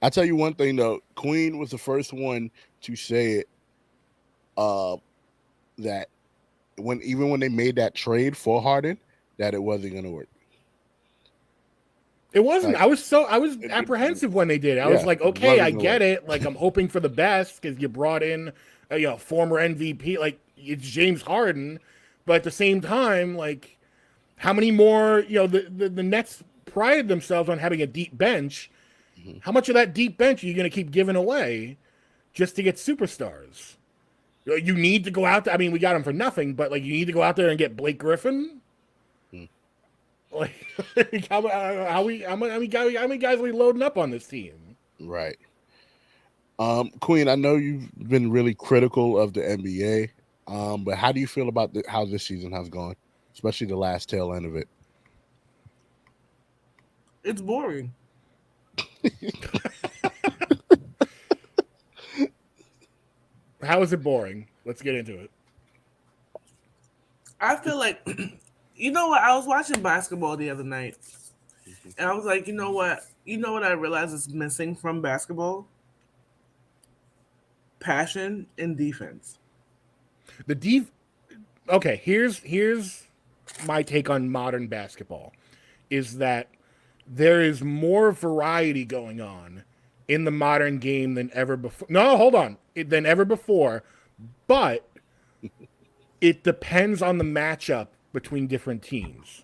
I tell you one thing though, Queen was the first one to say it. That when they made that trade for Harden, that it wasn't going to work. It wasn't. I was apprehensive when they did. I was like, okay, I get it. Like, I'm hoping for the best because you brought in a former MVP. Like, it's James Harden, but at the same time, like, how many more? The Nets prided themselves on having a deep bench. Mm-hmm. How much of that deep bench are you going to keep giving away just to get superstars? You need to go out there. I mean, we got him for nothing, but like, you need to go out there and get Blake Griffin. Like, how many guys are we loading up on this team? Right. Queen, I know you've been really critical of the NBA, but how do you feel about how this season has gone, especially the last tail end of it? It's boring. How is it boring? Let's get into it. I feel like, you know what? I was watching basketball the other night, and I was like, you know what? I realized is missing from basketball? Passion and defense. Okay, here's my take on modern basketball, is that there is more variety going on in the modern game than ever before. No, hold on. Than ever before, but it depends on the matchup between different teams.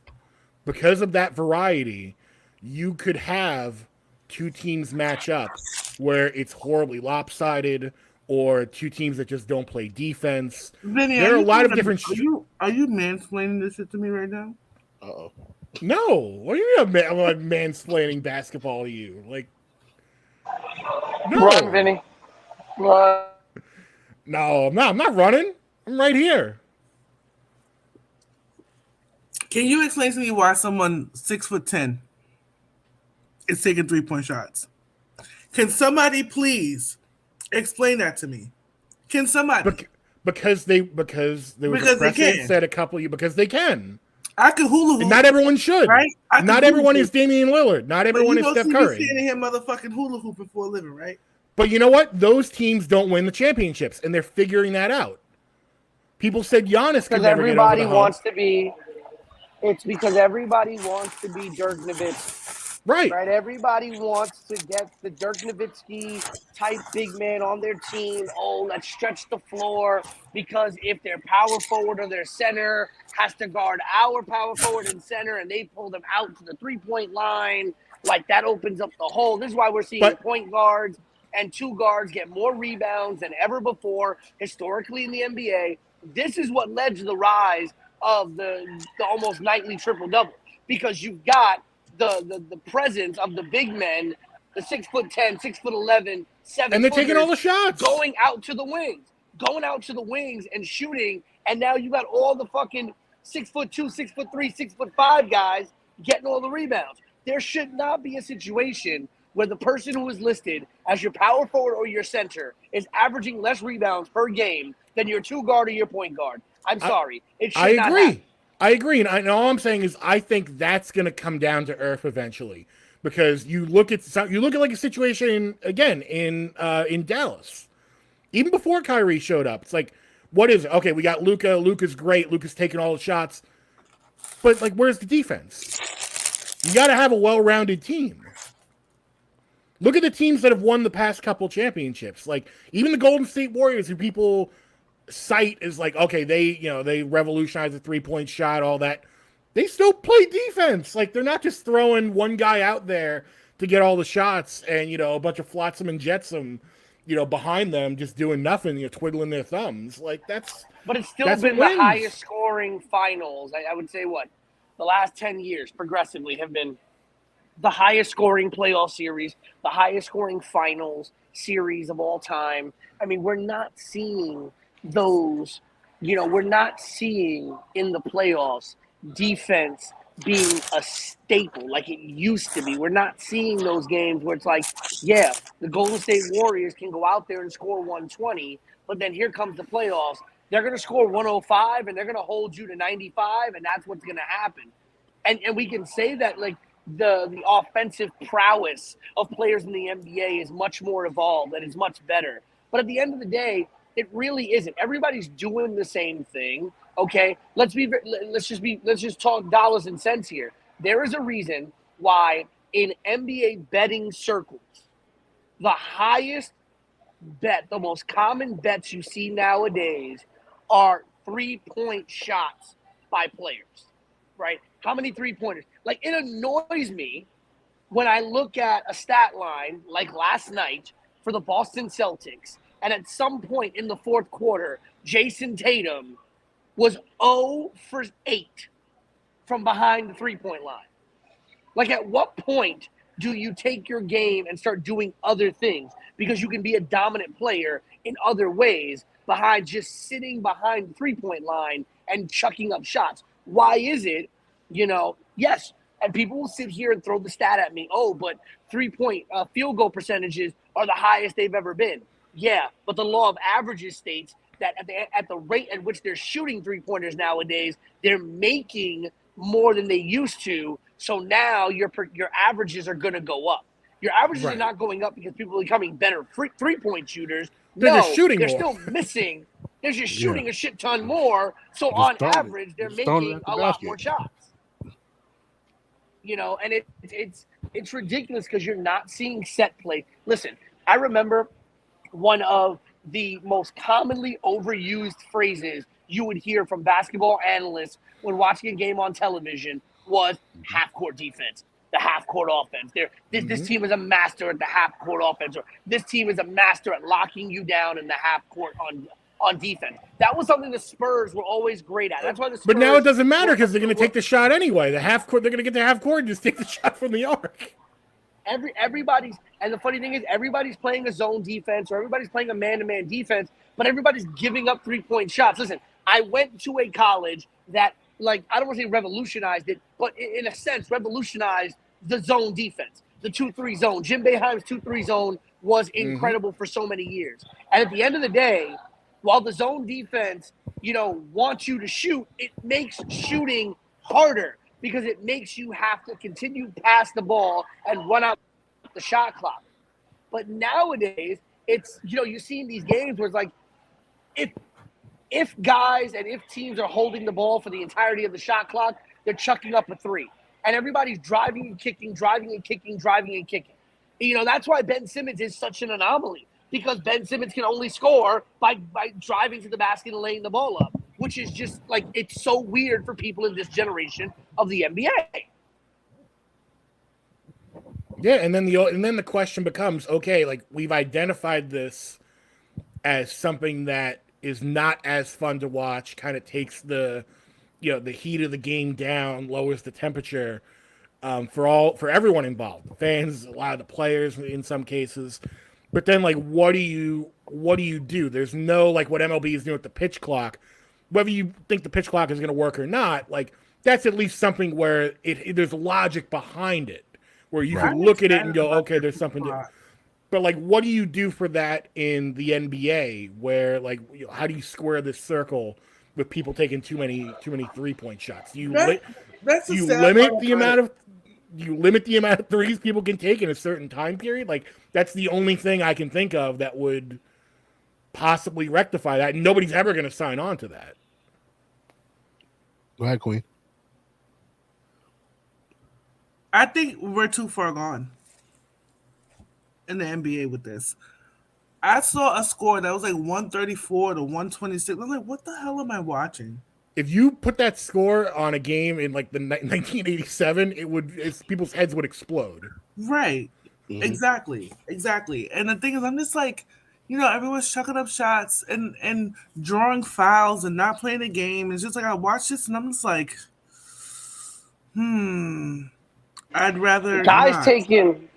Because of that variety, you could have two teams match up where it's horribly lopsided, or two teams that just don't play defense. Vinny, there are a lot of different. Are you mansplaining this shit to me right now? Uh-oh. No, what do you mean I'm mansplaining basketball to you? Like, no. Run, Vinny. Run. No, I'm not running. I'm right here. Can you explain to me why someone 6'10" is taking 3-point shots? Can somebody please explain that to me? Can somebody? Because there was a precedent set a couple of because they can. I can hula hoop. Not everyone should. Right? Not everyone is Damian Lillard. Not everyone is Steph Curry. Standing here motherfucking hula hooping for a living, right? But you know what? Those teams don't win the championships, and they're figuring that out. People said Giannis could never get over the hump. It's because everybody wants to be Dirk Nowitzki. Right. Everybody wants to get the Dirk Nowitzki type big man on their team. Oh, let's stretch the floor, because if their power forward or their center has to guard our power forward and center and they pull them out to the 3-point line, like that opens up the hole. This is why we're seeing point guards and two guards get more rebounds than ever before historically in the NBA. This is what led to the rise of the almost nightly triple-double, because you've got the presence of the big men, the 6'10", 6'11", 7 and they're taking all the shots, going out to the wings and shooting. And now you got all the fucking 6'2", 6'3", 6'5" guys getting all the rebounds. There should not be a situation where the person who is listed as your power forward or your center is averaging less rebounds per game than your two guard or your point guard. I'm sorry. It should not happen. I agree. And all I'm saying is I think that's going to come down to earth eventually, because you look at like a situation again in Dallas, even before Kyrie showed up. It's like, what is it? Okay, we got Luka. Luka's great. Luka's taking all the shots. But, like, where's the defense? You got to have a well-rounded team. Look at the teams that have won the past couple championships. Like, even the Golden State Warriors, who people cite as like, okay, they revolutionized the three-point shot, all that. They still play defense. Like, they're not just throwing one guy out there to get all the shots and, a bunch of flotsam and jetsam, behind them just doing nothing, twiddling their thumbs. Like, But it's still been the highest scoring finals. I would say the last 10 years progressively have been the highest scoring playoff series, the highest scoring finals series of all time. I mean, we're not seeing those, we're not seeing in the playoffs defense being a staple like it used to be. We're not seeing those games where it's like, yeah, the Golden State Warriors can go out there and score 120, but then here comes the playoffs. They're going to score 105 and they're going to hold you to 95, and that's what's going to happen. And we can say that, like, the offensive prowess of players in the NBA is much more evolved and is much better. But at the end of the day, it really isn't. Everybody's doing the same thing. Okay, let's just talk dollars and cents here. There is a reason why in NBA betting circles, the highest bet, the most common bets you see nowadays are 3-point shots by players, right? How many 3-pointers? Like, it annoys me when I look at a stat line like last night for the Boston Celtics, and at some point in the fourth quarter, Jason Tatum was 0 for 8 from behind the 3-point line. Like, at what point do you take your game and start doing other things? Because you can be a dominant player in other ways behind just sitting behind the 3-point line and chucking up shots. Why is it, yes, and people will sit here and throw the stat at me, but 3-point field goal percentages are the highest they've ever been. Yeah, but the law of averages states that at the rate at which they're shooting 3-pointers nowadays, they're making more than they used to. So now your averages are going to go up. Your averages are not going up because people are becoming better 3-point shooters. They're just shooting they're more. Still missing. They're just shooting a shit ton more. So on average, they're making a lot more shots. And it's ridiculous because you're not seeing set play. Listen, I remember one of the most commonly overused phrases you would hear from basketball analysts when watching a game on television was half-court defense, the half-court offense. This team is a master at the half-court offense, or this team is a master at locking you down in the half-court on defense. That was something the Spurs were always great at. That's why the Spurs. But now it doesn't matter because they're going to take the shot anyway. The half-court, they're going to get to half-court and just take the shot from the arc. Everybody's, and the funny thing is, everybody's playing a zone defense or everybody's playing a man-to-man defense, but everybody's giving up 3-point shots. Listen, I went to a college that, like, I don't want to say revolutionized it, but in a sense revolutionized the zone defense, the 2-3 zone. Jim Boeheim's 2-3 zone was incredible for so many years. And at the end of the day, while the zone defense, wants you to shoot, it makes shooting harder because it makes you have to continue pass the ball and run out the shot clock. But nowadays, it's, you see in these games where it's like, if guys and if teams are holding the ball for the entirety of the shot clock, they're chucking up a 3. And everybody's driving and kicking, driving and kicking, driving and kicking. That's why Ben Simmons is such an anomaly, because Ben Simmons can only score by driving to the basket and laying the ball up, which is just, like, it's so weird for people in this generation of the NBA. Yeah, and then the question becomes, okay, like we've identified this as something that is not as fun to watch, kind of takes the the heat of the game down, lowers the temperature for everyone involved, the fans, a lot of the players in some cases. But then, like, what do you do? There's no, like, what MLB is doing with the pitch clock. Whether you think the pitch clock is going to work or not, like, that's at least something where there's logic behind it, where you can look at it and go, okay, there's something to. But, like, what do you do for that in the NBA, where, like, how do you square this circle with people taking too many 3-point shots? You limit the amount of threes people can take in a certain time period. Like, that's the only thing I can think of that would possibly rectify that. And nobody's ever going to sign on to that. Go ahead, Queen. I think we're too far gone in the NBA with this. I saw a score that was like 134 to 126. I was like, what the hell am I watching? If you put that score on a game in like the 1987, people's heads would explode. Right. Mm-hmm. Exactly. And the thing is, I'm just like, everyone's chucking up shots and drawing fouls and not playing the game. It's just like I watch this and I'm just like, I'd rather guys not. taking.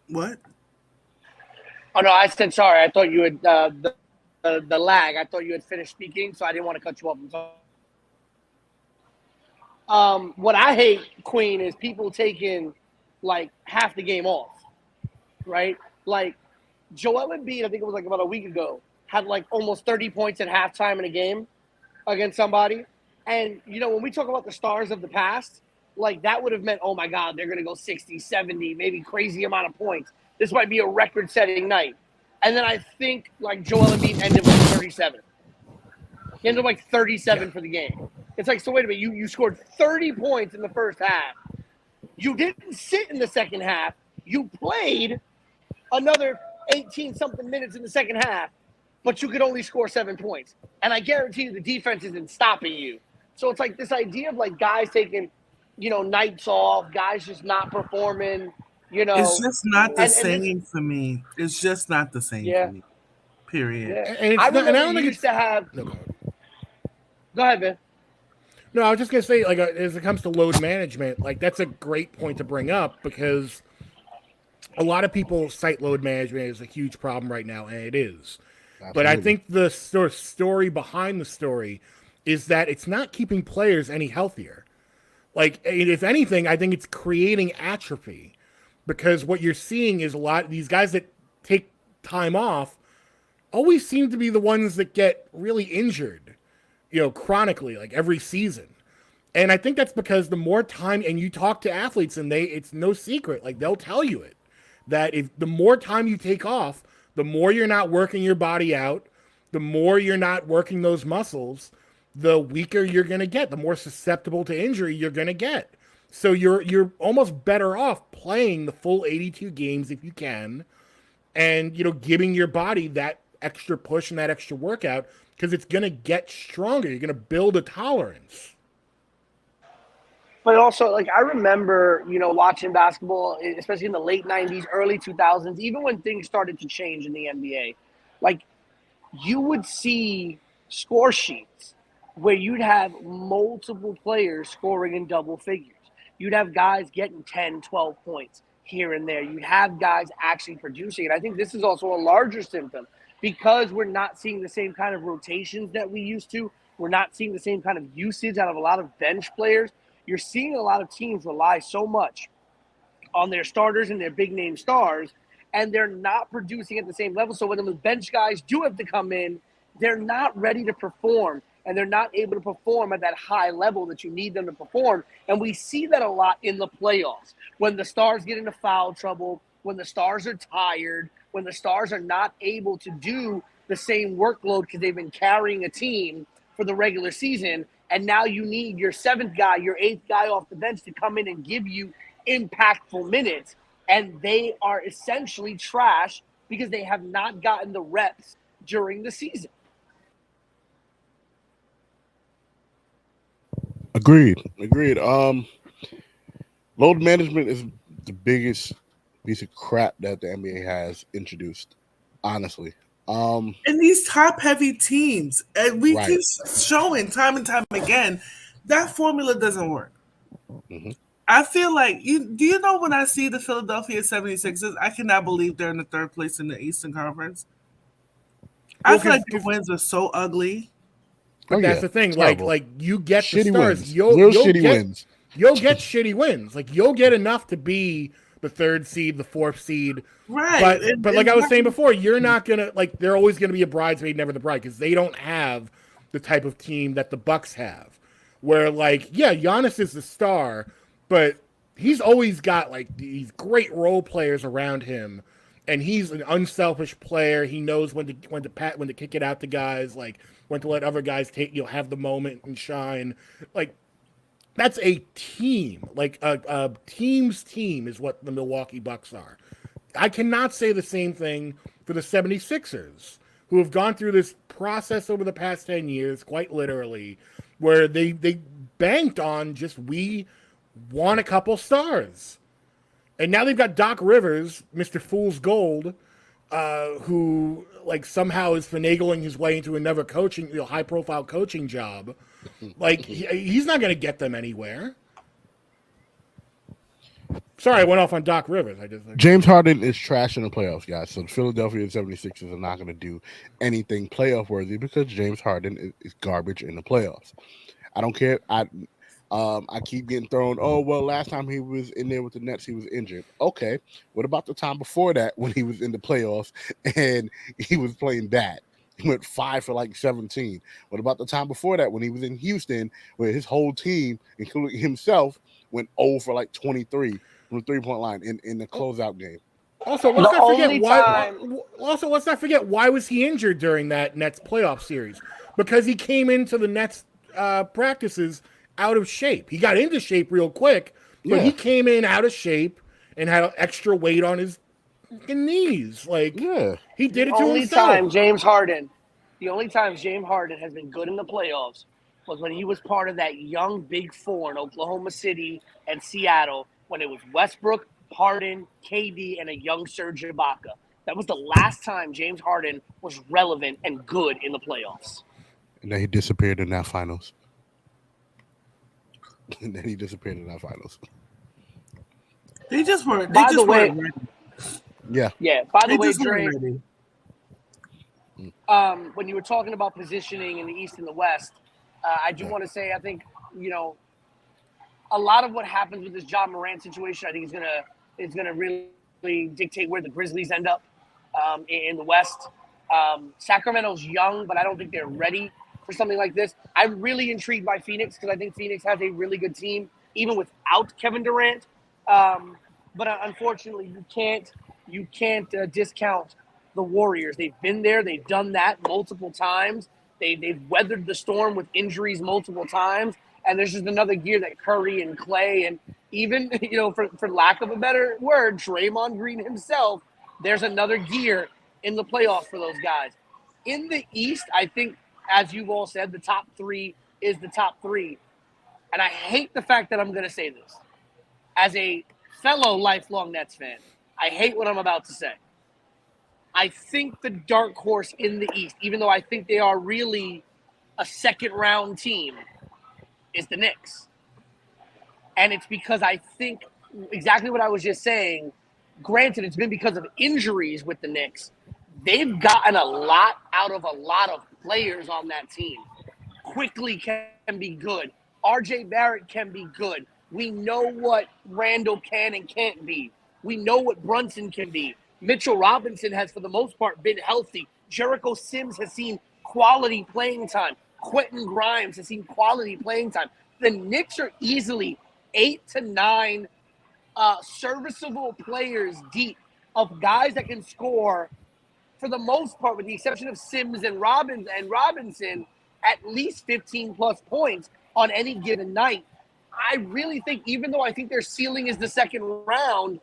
What? Oh no, I said sorry. I thought you had the lag. I thought you had finished speaking, so I didn't want to cut you off. What I hate, Queen, is people taking like half the game off, right? Like Joel Embiid, I think it was like about a week ago, had like almost 30 points at halftime in a game against somebody. And, when we talk about the stars of the past, like that would have meant, oh my God, they're going to go 60, 70, maybe crazy amount of points. This might be a record-setting night. And then I think like Joel Embiid ended with 37. He ended up like 37 for the game. It's like, so wait a minute, you scored 30 points in the first half. You didn't sit in the second half. You played another 18-something minutes in the second half, but you could only score 7 points. And I guarantee you the defense isn't stopping you. So it's like this idea of like guys taking, nights off, guys just not performing, It's just not the same for me. It's just not the same for me. Period. Yeah. And I don't think used to have. No, go ahead, man. No, I was just gonna say, like, as it comes to load management, like that's a great point to bring up because a lot of people cite load management as a huge problem right now, and it is. Absolutely. But I think the story behind the story is that it's not keeping players any healthier. Like, if anything, I think it's creating atrophy because what you're seeing is a lot of these guys that take time off always seem to be the ones that get really injured, chronically, like every season. And I think that's because the more time, and you talk to athletes and it's no secret, like they'll tell you it, that if the more time you take off, the more you're not working your body out, the more you're not working those muscles, the weaker you're going to get, the more susceptible to injury you're going to get. So you're almost better off playing the full 82 games if you can and, giving your body that extra push and that extra workout because it's going to get stronger. You're going to build a tolerance. But also, like, I remember, watching basketball, especially in the late 90s, early 2000s, even when things started to change in the NBA, like, you would see score sheets where you'd have multiple players scoring in double figures. You'd have guys getting 10, 12 points here and there. You'd have guys actually producing. And I think this is also a larger symptom because we're not seeing the same kind of rotations that we used to. We're not seeing the same kind of usage out of a lot of bench players. You're seeing a lot of teams rely so much on their starters and their big name stars, and they're not producing at the same level. So when the bench guys do have to come in, they're not ready to perform, and they're not able to perform at that high level that you need them to perform. And we see that a lot in the playoffs. When the stars get into foul trouble, when the stars are tired, when the stars are not able to do the same workload because they've been carrying a team for the regular season, and now you need your seventh guy, your eighth guy off the bench to come in and give you impactful minutes, and they are essentially trash because they have not gotten the reps during the season. Agreed. Load management is the biggest piece of crap that the NBA has introduced. Honestly, And these top-heavy teams, and we Right. keep showing time and time again that formula doesn't work. Mhm. I feel like do you know when I see the Philadelphia 76ers, I cannot believe they're in the third place in the Eastern Conference. I Well, feel like the 'cause- wins are so ugly. But Oh, that's yeah. the thing. It's Like horrible. you get the Shitty stars. wins. You'll Shitty get, wins. You'll get shitty wins. Like you'll get enough to be the third seed, the fourth seed. Right. But like I was saying before, you're not gonna like. They're always gonna be a bridesmaid, never the bride, because they don't have the type of team that the Bucks have. Where like, yeah, Giannis is the star, but he's always got like these great role players around him, and he's an unselfish player. He knows when to kick it out to guys, like when to let other guys have the moment and shine. Like that's a team. Like a team's team is what the Milwaukee Bucks are. I cannot say the same thing for the 76ers, who have gone through this process over the past 10 years, quite literally, where they banked on just we want a couple stars. And now they've got Doc Rivers, Mr. Fool's Gold, who like somehow is finagling his way into another high-profile coaching job. Like he's not going to get them anywhere. Sorry, I went off on Doc Rivers. James Harden is trash in the playoffs, guys. So the Philadelphia 76ers are not going to do anything playoff worthy because James Harden is garbage in the playoffs. I don't care. I keep getting thrown. Oh, well, last time he was in there with the Nets, he was injured. Okay. What about the time before that when he was in the playoffs and he was playing bad? He went 5 for like 17. What about the time before that when he was in Houston where his whole team, including himself, went 0 for like 23 from the 3-point line in the closeout game? Also, let's not forget why was he injured during that Nets playoff series? Because he came into the Nets practices out of shape. He got into shape real quick, but he came in out of shape and had extra weight on his knees. Like, he did it to himself. The only time James Harden has been good in the playoffs was when he was part of that young big four in Oklahoma City and Seattle when it was Westbrook, Harden, KD, and a young Serge Ibaka. That was the last time James Harden was relevant and good in the playoffs. And then he disappeared in that finals. They just weren't. By the way, Yeah. By the way, Dre, when you were talking about positioning in the East and the West, I do want to say I think a lot of what happens with this Ja Morant situation, I think is gonna really dictate where the Grizzlies end up in the West. Sacramento's young, but I don't think they're ready for something like this. I'm really intrigued by Phoenix because I think Phoenix has a really good team, even without Kevin Durant. But unfortunately, you can't discount the Warriors. They've been there. They've done that multiple times. They've weathered the storm with injuries multiple times. And there's just another gear that Curry and Clay and even, for lack of a better word, Draymond Green himself, there's another gear in the playoffs for those guys. In the East, I think, as you've all said, the top three is the top three. And I hate the fact that I'm going to say this. As a fellow lifelong Nets fan, I hate what I'm about to say. I think the dark horse in the East, even though I think they are really a second-round team, is the Knicks. And it's because I think exactly what I was just saying. Granted, it's been because of injuries with the Knicks. They've gotten a lot out of a lot of players on that team. Quickly can be good. RJ Barrett can be good. We know what Randall can and can't be. We know what Brunson can be. Mitchell Robinson has, for the most part, been healthy. Jericho Sims has seen quality playing time. Quentin Grimes has seen quality playing time. The Knicks are easily 8 to 9 serviceable players deep of guys that can score, for the most part, with the exception of Sims and Robinson, at least 15-plus points on any given night. I really think, even though I think their ceiling is the second round,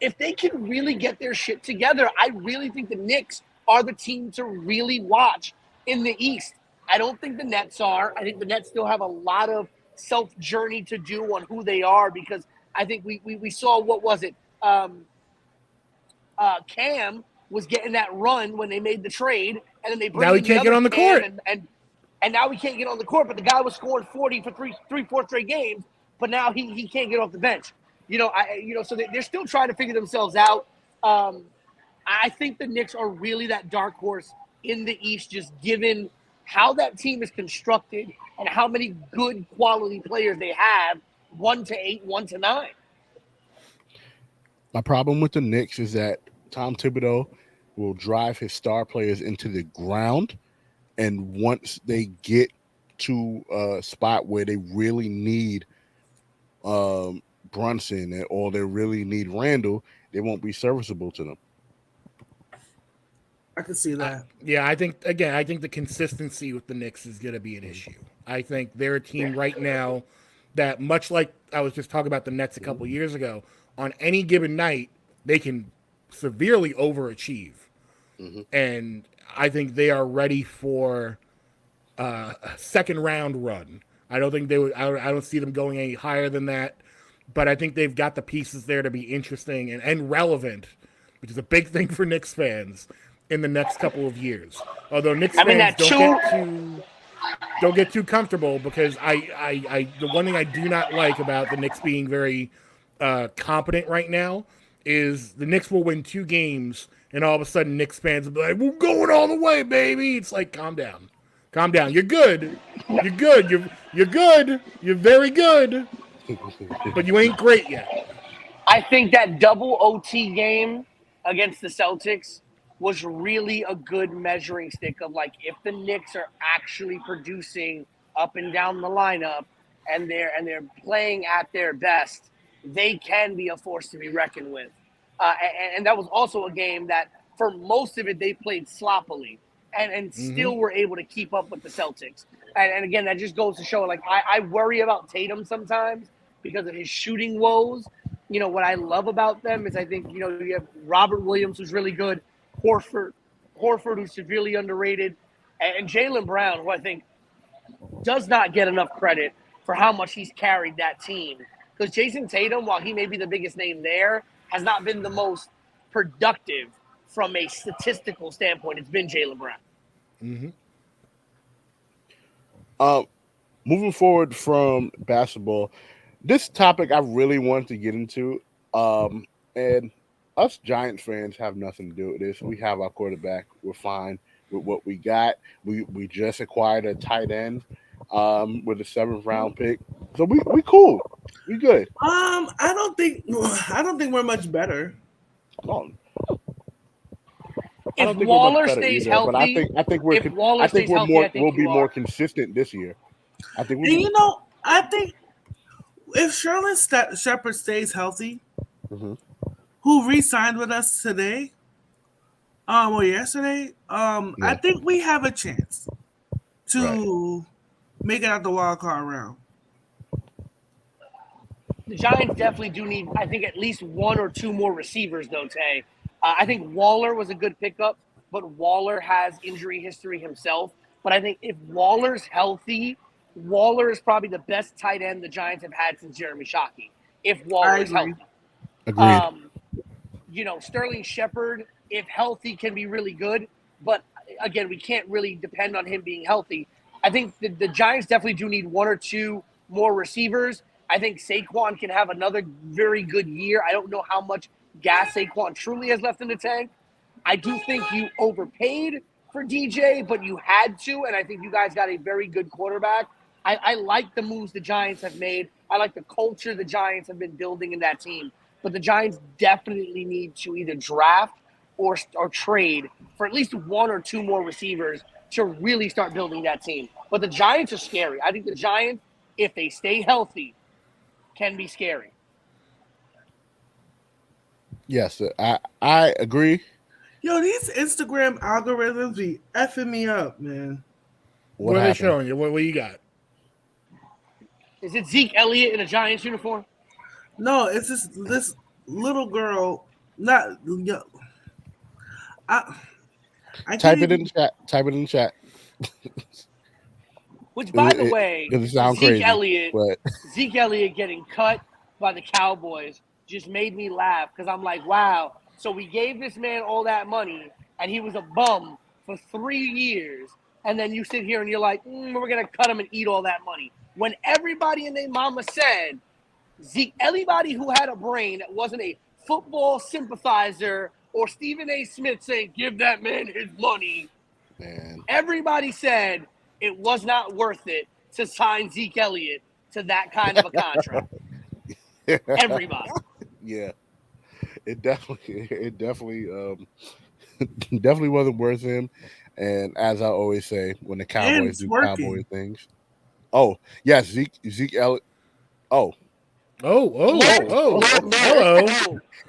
if they can really get their shit together, I really think the Knicks are the team to really watch in the East. I don't think the Nets are. I think the Nets still have a lot of self-journey to do on who they are because I think we saw, what was it? Cam was getting that run when they made the trade, and then they bring Now he in can't get on the Cam, court. and now he can't get on the court. But the guy was scoring 40 for four straight games, but now he can't get off the bench. So they're still trying to figure themselves out. I think the Knicks are really that dark horse in the East, just given how that team is constructed and how many good quality players they have, 1 to 8, 1 to 9. My problem with the Knicks is that Tom Thibodeau will drive his star players into the ground, and once they get to a spot where they really need Brunson or they really need Randall, they won't be serviceable to them. I can see that. I think the consistency with the Knicks is going to be an issue. I think they're a team right now that, much like I was just talking about the Nets a couple years ago, on any given night, they can severely overachieve. Mm-hmm. And I think they are ready for a second round run. I don't think they would. I don't see them going any higher than that. But I think they've got the pieces there to be interesting and relevant, which is a big thing for Knicks fans in the next couple of years. Although Knicks fans don't get too comfortable, because the one thing I do not like about the Knicks being very competent right now is the Knicks will win 2 games and all of a sudden Knicks fans will be like, "We're going all the way, baby." It's like, calm down. You're good. You're good. You're good. You're very good. But you ain't great yet. I think that double OT game against the Celtics was really a good measuring stick of, like, if the Knicks are actually producing up and down the lineup and they're playing at their best, they can be a force to be reckoned with. And that was also a game that, for most of it, they played sloppily and still were able to keep up with the Celtics. And again, that just goes to show, like, I worry about Tatum sometimes because of his shooting woes. What I love about them is I think, you have Robert Williams, who's really good, Horford, who's severely underrated, and Jaylen Brown, who I think does not get enough credit for how much he's carried that team. Because Jason Tatum, while he may be the biggest name there, has not been the most productive from a statistical standpoint. It's been Jaylen Brown. Mm-hmm. Moving forward from basketball, this topic I really wanted to get into, and us Giants fans have nothing to do with this. We have our quarterback. We're fine with what we got. We just acquired a tight end with a 7th round pick, so we cool. We good. I don't think we're much better. If Waller stays healthy, but I think we'll be more consistent this year. I think if Sterling Shepard stays healthy, who re-signed with us today, or yesterday, I think we have a chance to make it out the wild card round. The Giants definitely do need, I think, at least 1 or 2 more receivers, though, Tay. I think Waller was a good pickup, but Waller has injury history himself. But I think if Waller's healthy, Waller is probably the best tight end the Giants have had since Jeremy Shockey, if Waller is healthy. Agreed. Sterling Shepard, if healthy, can be really good. But, again, we can't really depend on him being healthy. I think the Giants definitely do need 1 or 2 more receivers. I think Saquon can have another very good year. I don't know how much gas Saquon truly has left in the tank. I do think you overpaid for DJ, but you had to, and I think you guys got a very good quarterback. I like the moves the Giants have made. I like the culture the Giants have been building in that team. But the Giants definitely need to either draft or trade for at least 1 or 2 more receivers to really start building that team. But the Giants are scary. I think the Giants, if they stay healthy, can be scary. Yes, I agree. Yo, these Instagram algorithms be effing me up, man. What are they showing you? What you got? Is it Zeke Elliott in a Giants uniform? No, it's this little girl. Not. I type it in the chat. Type it in the chat. Which, by the way, Zeke Elliott getting cut by the Cowboys just made me laugh because I'm like, wow. So we gave this man all that money and he was a bum for 3 years. And then you sit here and you're like, we're going to cut him and eat all that money. When everybody and their mama said, Zeke, anybody who had a brain that wasn't a football sympathizer or Stephen A. Smith saying, give that man his money. Man. Everybody said it was not worth it to sign Zeke Elliott to that kind of a contract. Everybody. Yeah. It definitely definitely wasn't worth him. And as I always say, when the Cowboys do Cowboy things. Oh, yes, Zeke Elliott. Oh. Hello.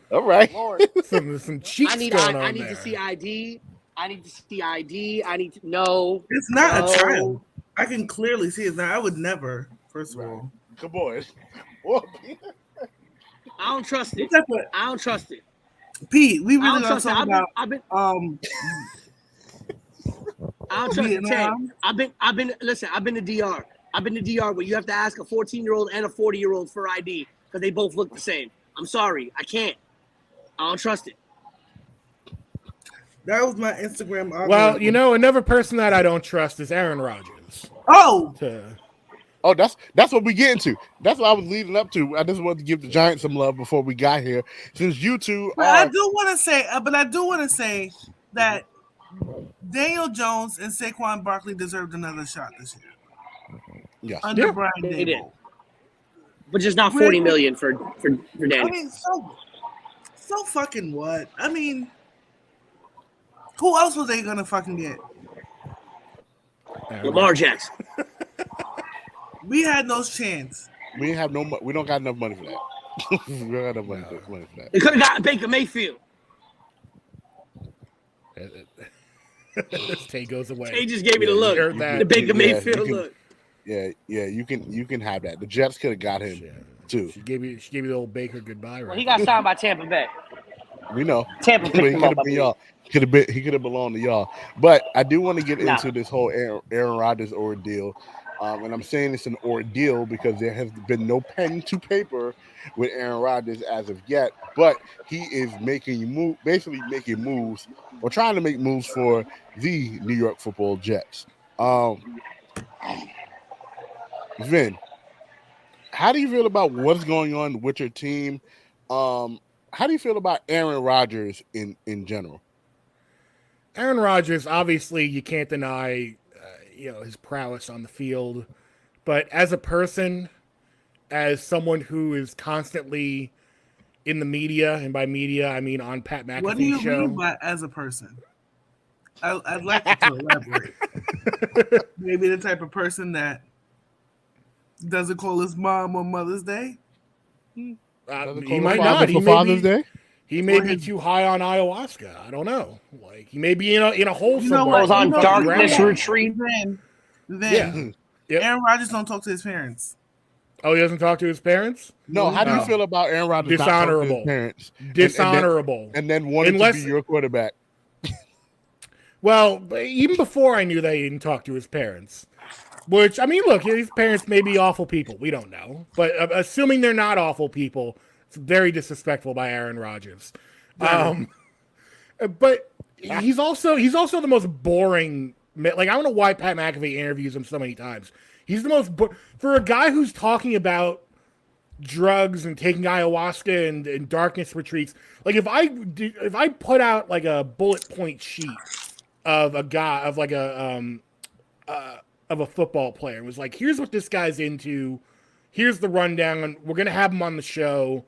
All right. Some cheeks going on I need there. to see ID. I need to see ID. I need to know. It's not a child. I can clearly see it now. I would never, first of all. Good boy. I don't trust it. I don't trust it. Pete, we really don't talk about I don't trust it. I've been to DR. I've been to DR where you have to ask a 14-year-old and a 40-year-old for ID because they both look the same. I'm sorry. I can't. I don't trust it. That was my Instagram algorithm. Well, another person that I don't trust is Aaron Rodgers. Oh, that's what we get into. That's what I was leading up to. I just wanted to give the Giants some love before we got here. Since you two I do want to say that Daniel Jones and Saquon Barkley deserved another shot this year. Yes. Under Brian They did. Daboll. But just not $40 million for Daniel. I mean, so fucking what? I mean, who else was they gonna fucking get? Lamar Jackson. We had no chance. We have no. We don't got enough money for that. We don't got enough money for that. They could have gotten Baker Mayfield. Tay goes away. Tay just gave me the look. The Baker Mayfield look. Yeah, you can have that. The Jets could have got him too. She gave you the old Baker goodbye. Well, he got signed by Tampa Bay. We know. Tampa picked him up. He could have belonged to y'all. But I do want to get into this whole Aaron Rodgers ordeal. And I'm saying it's an ordeal because there has been no pen to paper with Aaron Rodgers as of yet. But he is basically making moves or trying to make moves for the New York Football Jets. Vin, how do you feel about what's going on with your team? How do you feel about Aaron Rodgers in general? Aaron Rodgers, obviously, you can't deny, his prowess on the field. But as a person, as someone who is constantly in the media, and by media, I mean on Pat McAfee's show. What do you mean by as a person? I'd like you to elaborate. Maybe the type of person that doesn't call his mom on Mother's Day? He might not. For Father's Day? He may be too high on ayahuasca. I don't know. Like he may be in a hole somewhere. Was on darkness retreat. Then Aaron Rodgers don't talk to his parents. Oh, he doesn't talk to his parents? No. How do you feel about Aaron Rodgers dishonorable? Not talking to his parents? Dishonorable. And then wanting to be your quarterback. Well, even before I knew that he didn't talk to his parents. Which, I mean, look, his parents may be awful people. We don't know. But assuming they're not awful people, it's very disrespectful by Aaron Rodgers. But he's also the most boring. Like, I don't know why Pat McAfee interviews him so many times. He's the most for a guy who's talking about drugs and taking ayahuasca and darkness retreats. Like, if I put out like a bullet point sheet of a guy of like of a football player, it was like, here's what this guy's into. Here's the rundown. We're gonna have him on the show.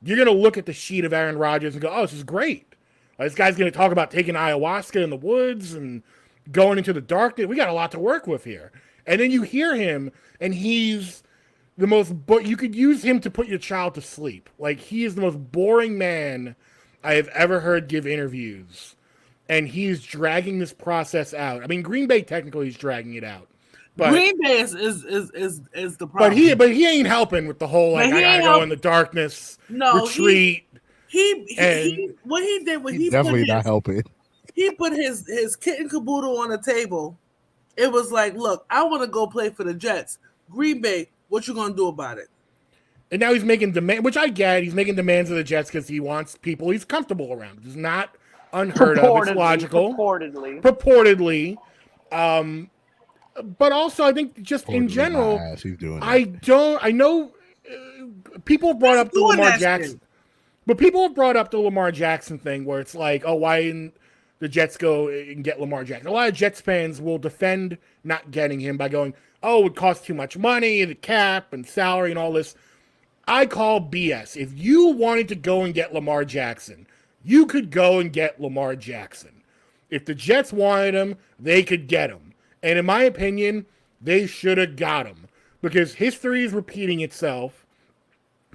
You're gonna look at the sheet of Aaron Rodgers and go, "Oh, this is great. This guy's gonna talk about taking ayahuasca in the woods and going into the darkness. We got a lot to work with here." And then you hear him, and he's the most. But you could use him to put your child to sleep. Like, he is the most boring man I have ever heard give interviews, and he's dragging this process out. I mean, Green Bay technically is dragging it out. But Green Bay is the problem. But he ain't helping with the whole like I gotta go in the darkness retreat. He what he did was he definitely not helping. He put his kit and caboodle on the table. It was like, look, I want to go play for the Jets. Green Bay, what you gonna do about it? And now he's making demand, which I get. He's making demands of the Jets because he wants people he's comfortable around. It's not unheard of. It's logical. Purportedly. But also, I think just in general, I know people brought up the Lamar Jackson. But people have brought up the Lamar Jackson thing where it's like, oh, why didn't the Jets go and get Lamar Jackson? A lot of Jets fans will defend not getting him by going, oh, it costs too much money, the cap and salary and all this. I call BS. If you wanted to go and get Lamar Jackson, you could go and get Lamar Jackson. If the Jets wanted him, they could get him. And in my opinion, they should have got him because history is repeating itself.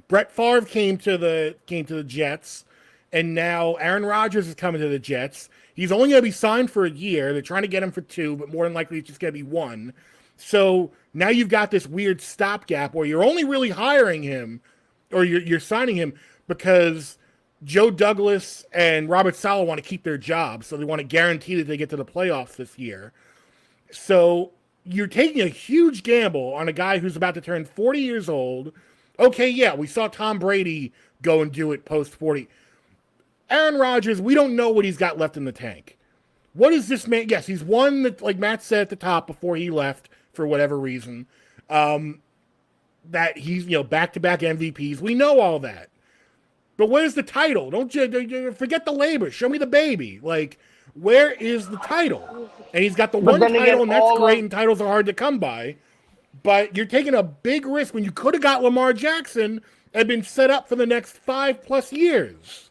Brett Favre came to the Jets, and now Aaron Rodgers is coming to the Jets. He's only going to be signed for a year. They're trying to get him for 2, but more than likely it's just going to be 1. So now you've got this weird stopgap where you're only really hiring him, or you're signing him because Joe Douglas and Robert Saleh want to keep their jobs, so they want to guarantee that they get to the playoffs this year. So you're taking a huge gamble on a guy who's about to turn 40 years old. Okay, yeah, we saw Tom Brady go and do it post-40. Aaron Rodgers, we don't know what he's got left in the tank. What is this man? Yes, he's won, like Matt said at the top before he left for whatever reason, that he's, back-to-back MVPs. We know all that. But where's the title? Don't you forget the labor. Show me the baby. Like, where is the title? And he's got the one title, and that's great, and titles are hard to come by. But you're taking a big risk when you could have got Lamar Jackson and been set up for the next 5+ years.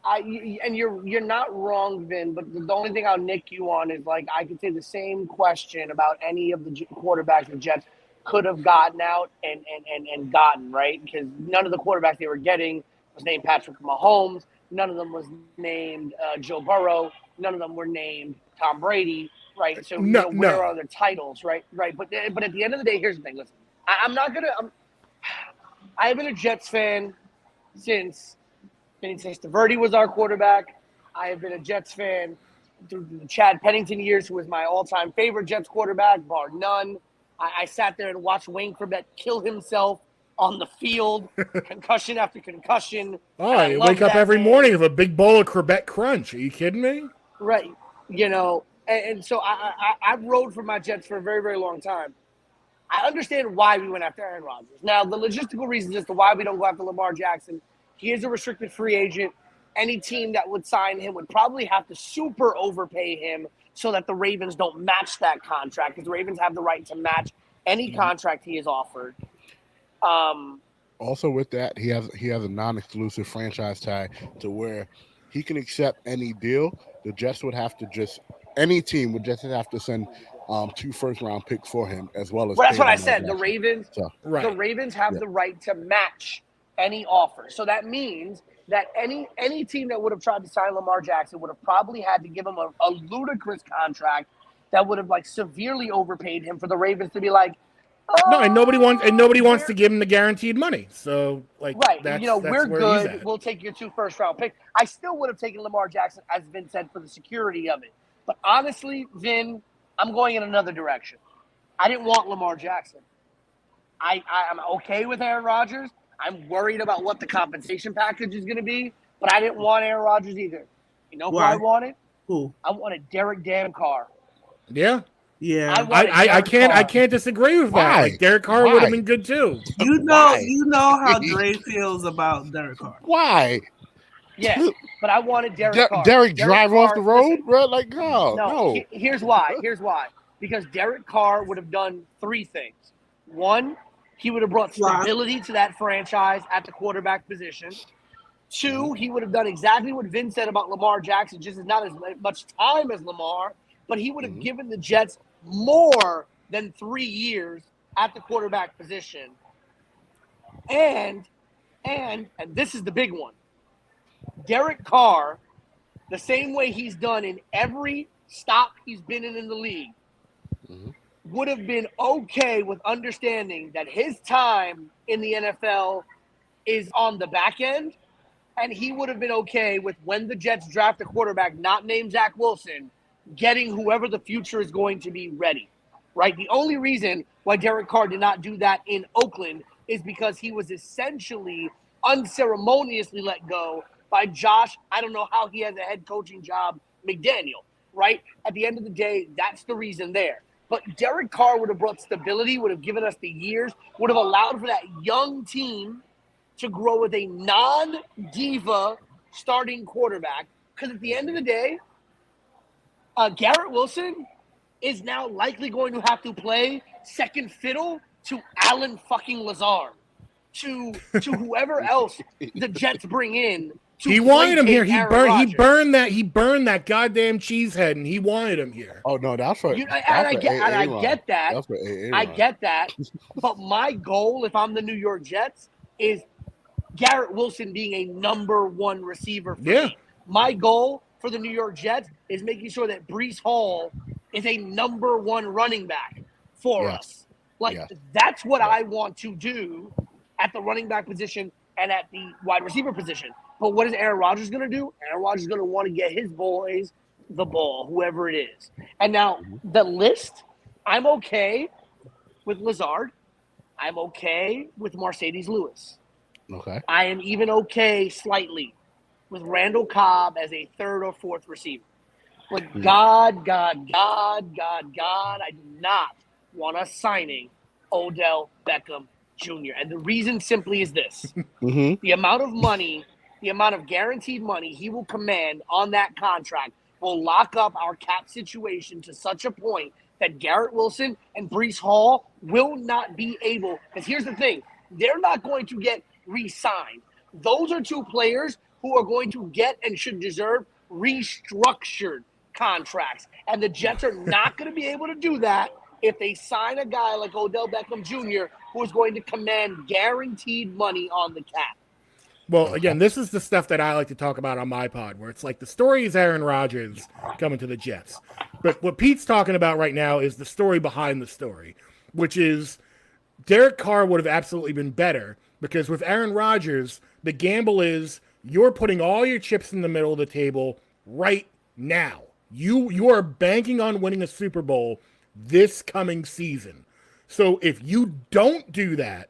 And you're not wrong, Vin. But the only thing I'll nick you on is like I could say the same question about any of the quarterbacks the Jets could have gotten out and gotten, right? Because none of the quarterbacks they were getting was named Patrick Mahomes. None of them was named Joe Burrow. None of them were named Tom Brady. Right, so where are their titles, right? Right, but at the end of the day, here's the thing. Listen, I have been a Jets fan since Testaverde was our quarterback. I have been a Jets fan through the Chad Pennington years, who was my all-time favorite Jets quarterback, bar none. I sat there and watched Wayne Corbett kill himself on the field, concussion after concussion. Oh, I wake up every morning with a big bowl of Corbett Crunch. Are you kidding me? Right, And so I rode for my Jets for a very, very long time. I understand why we went after Aaron Rodgers. Now, the logistical reasons as to why we don't go after Lamar Jackson, he is a restricted free agent. Any team that would sign him would probably have to super overpay him so that the Ravens don't match that contract, because the Ravens have the right to match any contract he is offered. Also with that, he has a non-exclusive franchise tag to where he can accept any deal. The Jets would have to any team would just have to send 2 first-round picks for him, as well as. Well, that's what I said. The Ravens, the Ravens have the right to match any offer. So that means that any team that would have tried to sign Lamar Jackson would have probably had to give him a ludicrous contract that would have severely overpaid him for the Ravens to be like. No, and nobody wants to give him the guaranteed money. So right, that's we're good. We'll take your 2 first-round picks. I still would have taken Lamar Jackson, as Vin said, for the security of it. But honestly, Vin, I'm going in another direction. I didn't want Lamar Jackson. I'm okay with Aaron Rodgers. I'm worried about what the compensation package is going to be, but I didn't want Aaron Rodgers either. You know who I wanted? Who? I wanted Derek Dan Carr. Yeah. Yeah, I can't disagree with that. Like, Derek Carr would have been good too. You know how Dre feels about Derek Carr. Why? Yeah, but I wanted Derek Carr. Derek drive off the road, bro? Like, no. Here's why. Because Derek Carr would have done 3 things. 1, he would have brought stability to that franchise at the quarterback position. 2, he would have done exactly what Vin said about Lamar Jackson, just not as much time as Lamar, but he would have given the Jets more than 3 years at the quarterback position. And this is the big one. Derek Carr, the same way he's done in every stop he's been in the league, would have been okay with understanding that his time in the NFL is on the back end, and he would have been okay with when the Jets draft a quarterback not named Zach Wilson, getting whoever the future is going to be ready, right? The only reason why Derek Carr did not do that in Oakland is because he was essentially unceremoniously let go by Josh. I don't know how he has a head coaching job, McDaniel, right? At the end of the day, that's the reason there. But Derek Carr would have brought stability, would have given us the years, would have allowed for that young team to grow with a non-diva starting quarterback. Because at the end of the day, Garrett Wilson is now likely going to have to play second fiddle to Alan fucking Lazard, to whoever else the Jets bring in. He wanted him here. He burned that goddamn cheesehead, and he wanted him here. Oh no, that's right. I get that. That's what I get that. But my goal, if I'm the New York Jets, is Garrett Wilson being a number one receiver for me. My goal for the New York Jets is making sure that Breece Hall is a number one running back for us. That's what I want to do at the running back position and at the wide receiver position. But what is Aaron Rodgers going to do? Aaron Rodgers is going to want to get his boys the ball, whoever it is. And now the list, I'm okay with Lazard. I'm okay with Mercedes Lewis. Okay. I am even okay slightly with Randall Cobb as a third or fourth receiver. But God, I do not want us signing Odell Beckham Jr. And the reason simply is this. The amount of money, the amount of guaranteed money he will command on that contract will lock up our cap situation to such a point that Garrett Wilson and Breece Hall will not be able. Because here's the thing. They're not going to get re-signed. Those are two players who are going to get and should deserve restructured contracts. And the Jets are not going to be able to do that if they sign a guy like Odell Beckham Jr. who is going to command guaranteed money on the cap. Well, again, this is the stuff that I like to talk about on my pod, where it's like the story is Aaron Rodgers coming to the Jets. But what Pete's talking about right now is the story behind the story, which is Derek Carr would have absolutely been better because with Aaron Rodgers, the gamble is you're putting all your chips in the middle of the table right now. You are banking on winning a Super Bowl this coming season. So if you don't do that,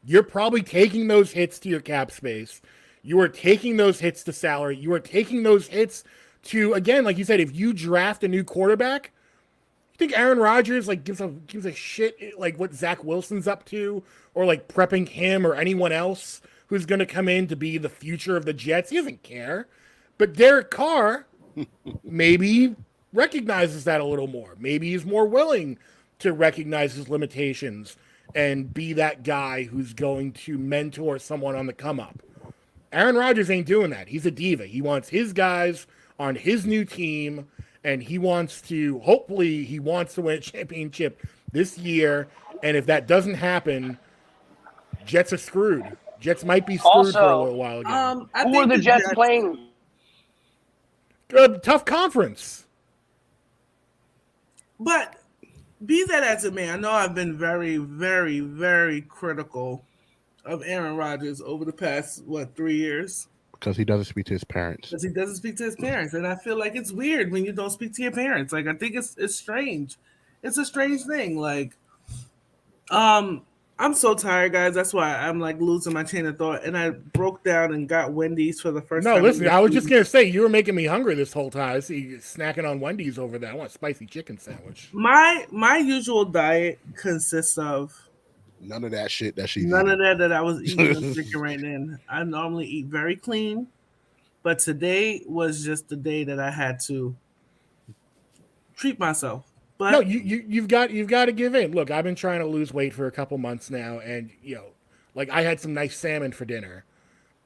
you're probably taking those hits to your cap space. You are taking those hits to salary. You are taking those hits to, again, like you said, if you draft a new quarterback, you think Aaron Rodgers gives a shit like what Zach Wilson's up to, or like prepping him or anyone else who's going to come in to be the future of the Jets? He doesn't care. But Derek Carr maybe recognizes that a little more. Maybe he's more willing to recognize his limitations and be that guy who's going to mentor someone on the come up. Aaron Rodgers ain't doing that. He's a diva. He wants his guys on his new team, and he wants to win a championship this year. And if that doesn't happen, Jets are screwed. Jets might be screwed for a little while again. Who are the Jets playing? Tough conference. But be that as it may, I know I've been very, very, very critical of Aaron Rodgers over the past, 3 years? Because he doesn't speak to his parents. And I feel like it's weird when you don't speak to your parents. Like, I think it's strange. It's a strange thing. Like, I'm so tired, guys. That's why I'm losing my chain of thought. And I broke down and got Wendy's for the first time. No, listen, I was just going to say, you were making me hungry this whole time. I see you snacking on Wendy's over there. I want a spicy chicken sandwich. My usual diet consists of none of that shit that she's none eating. Of that I was eating and drinking right then. I normally eat very clean, but today was just the day that I had to treat myself. But no, you've got to give in. Look, I've been trying to lose weight for a couple months now, and I had some nice salmon for dinner,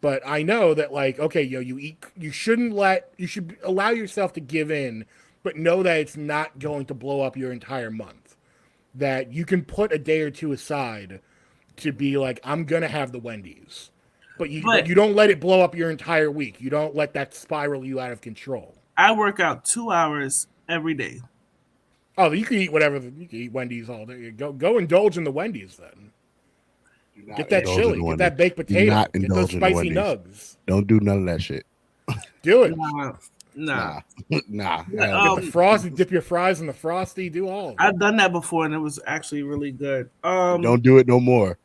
but I know that you should allow yourself to give in, but know that it's not going to blow up your entire month. That you can put a day or two aside to be like, I'm gonna have the Wendy's, but you don't let it blow up your entire week. You don't let that spiral you out of control. I work out 2 hours every day. Oh, you can eat whatever. You can eat Wendy's all day. Go indulge in the Wendy's then. Get that chili. Get that baked potato. Get those spicy nugs. Don't do none of that shit. Do it. Nah. Get the frosty. Dip your fries in the frosty. Do all of it. I've done that before, and it was actually really good. Don't do it no more.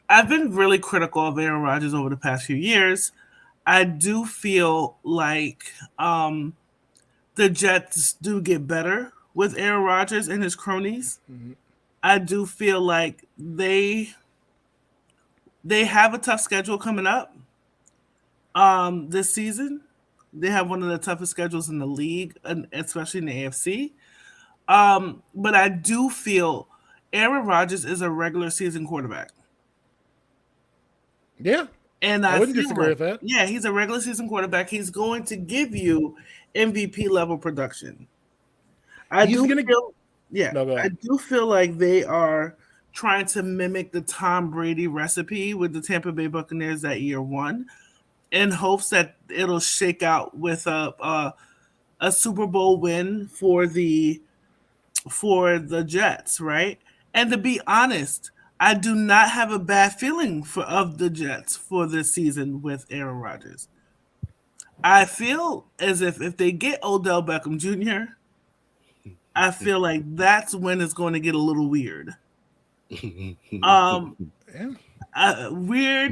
I've been really critical of Aaron Rodgers over the past few years. I do feel like the Jets do get better with Aaron Rodgers and his cronies. Mhm. I do feel like they have a tough schedule coming up this season. They have one of the toughest schedules in the league, especially in the AFC. But I do feel Aaron Rodgers is a regular season quarterback. Yeah. And I wouldn't feel disagree with that. Yeah, he's a regular season quarterback. He's going to give you MVP level production. I do feel like they are trying to mimic the Tom Brady recipe with the Tampa Bay Buccaneers that year one, in hopes that it'll shake out with a Super Bowl win for the Jets, right? And to be honest, I do not have a bad feeling of the Jets for this season with Aaron Rodgers. I feel as if they get Odell Beckham Jr., I feel like that's when it's going to get a little weird. Weird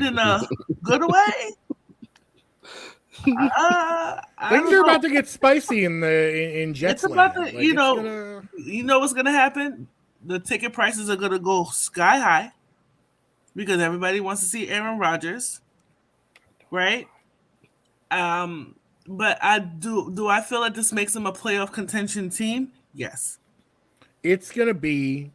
in a good way. Things are about to get spicy in Jets. It's about to, you know what's gonna happen? The ticket prices are gonna go sky high because everybody wants to see Aaron Rodgers, right? But do I feel like this makes them a playoff contention team? Yes. It's gonna be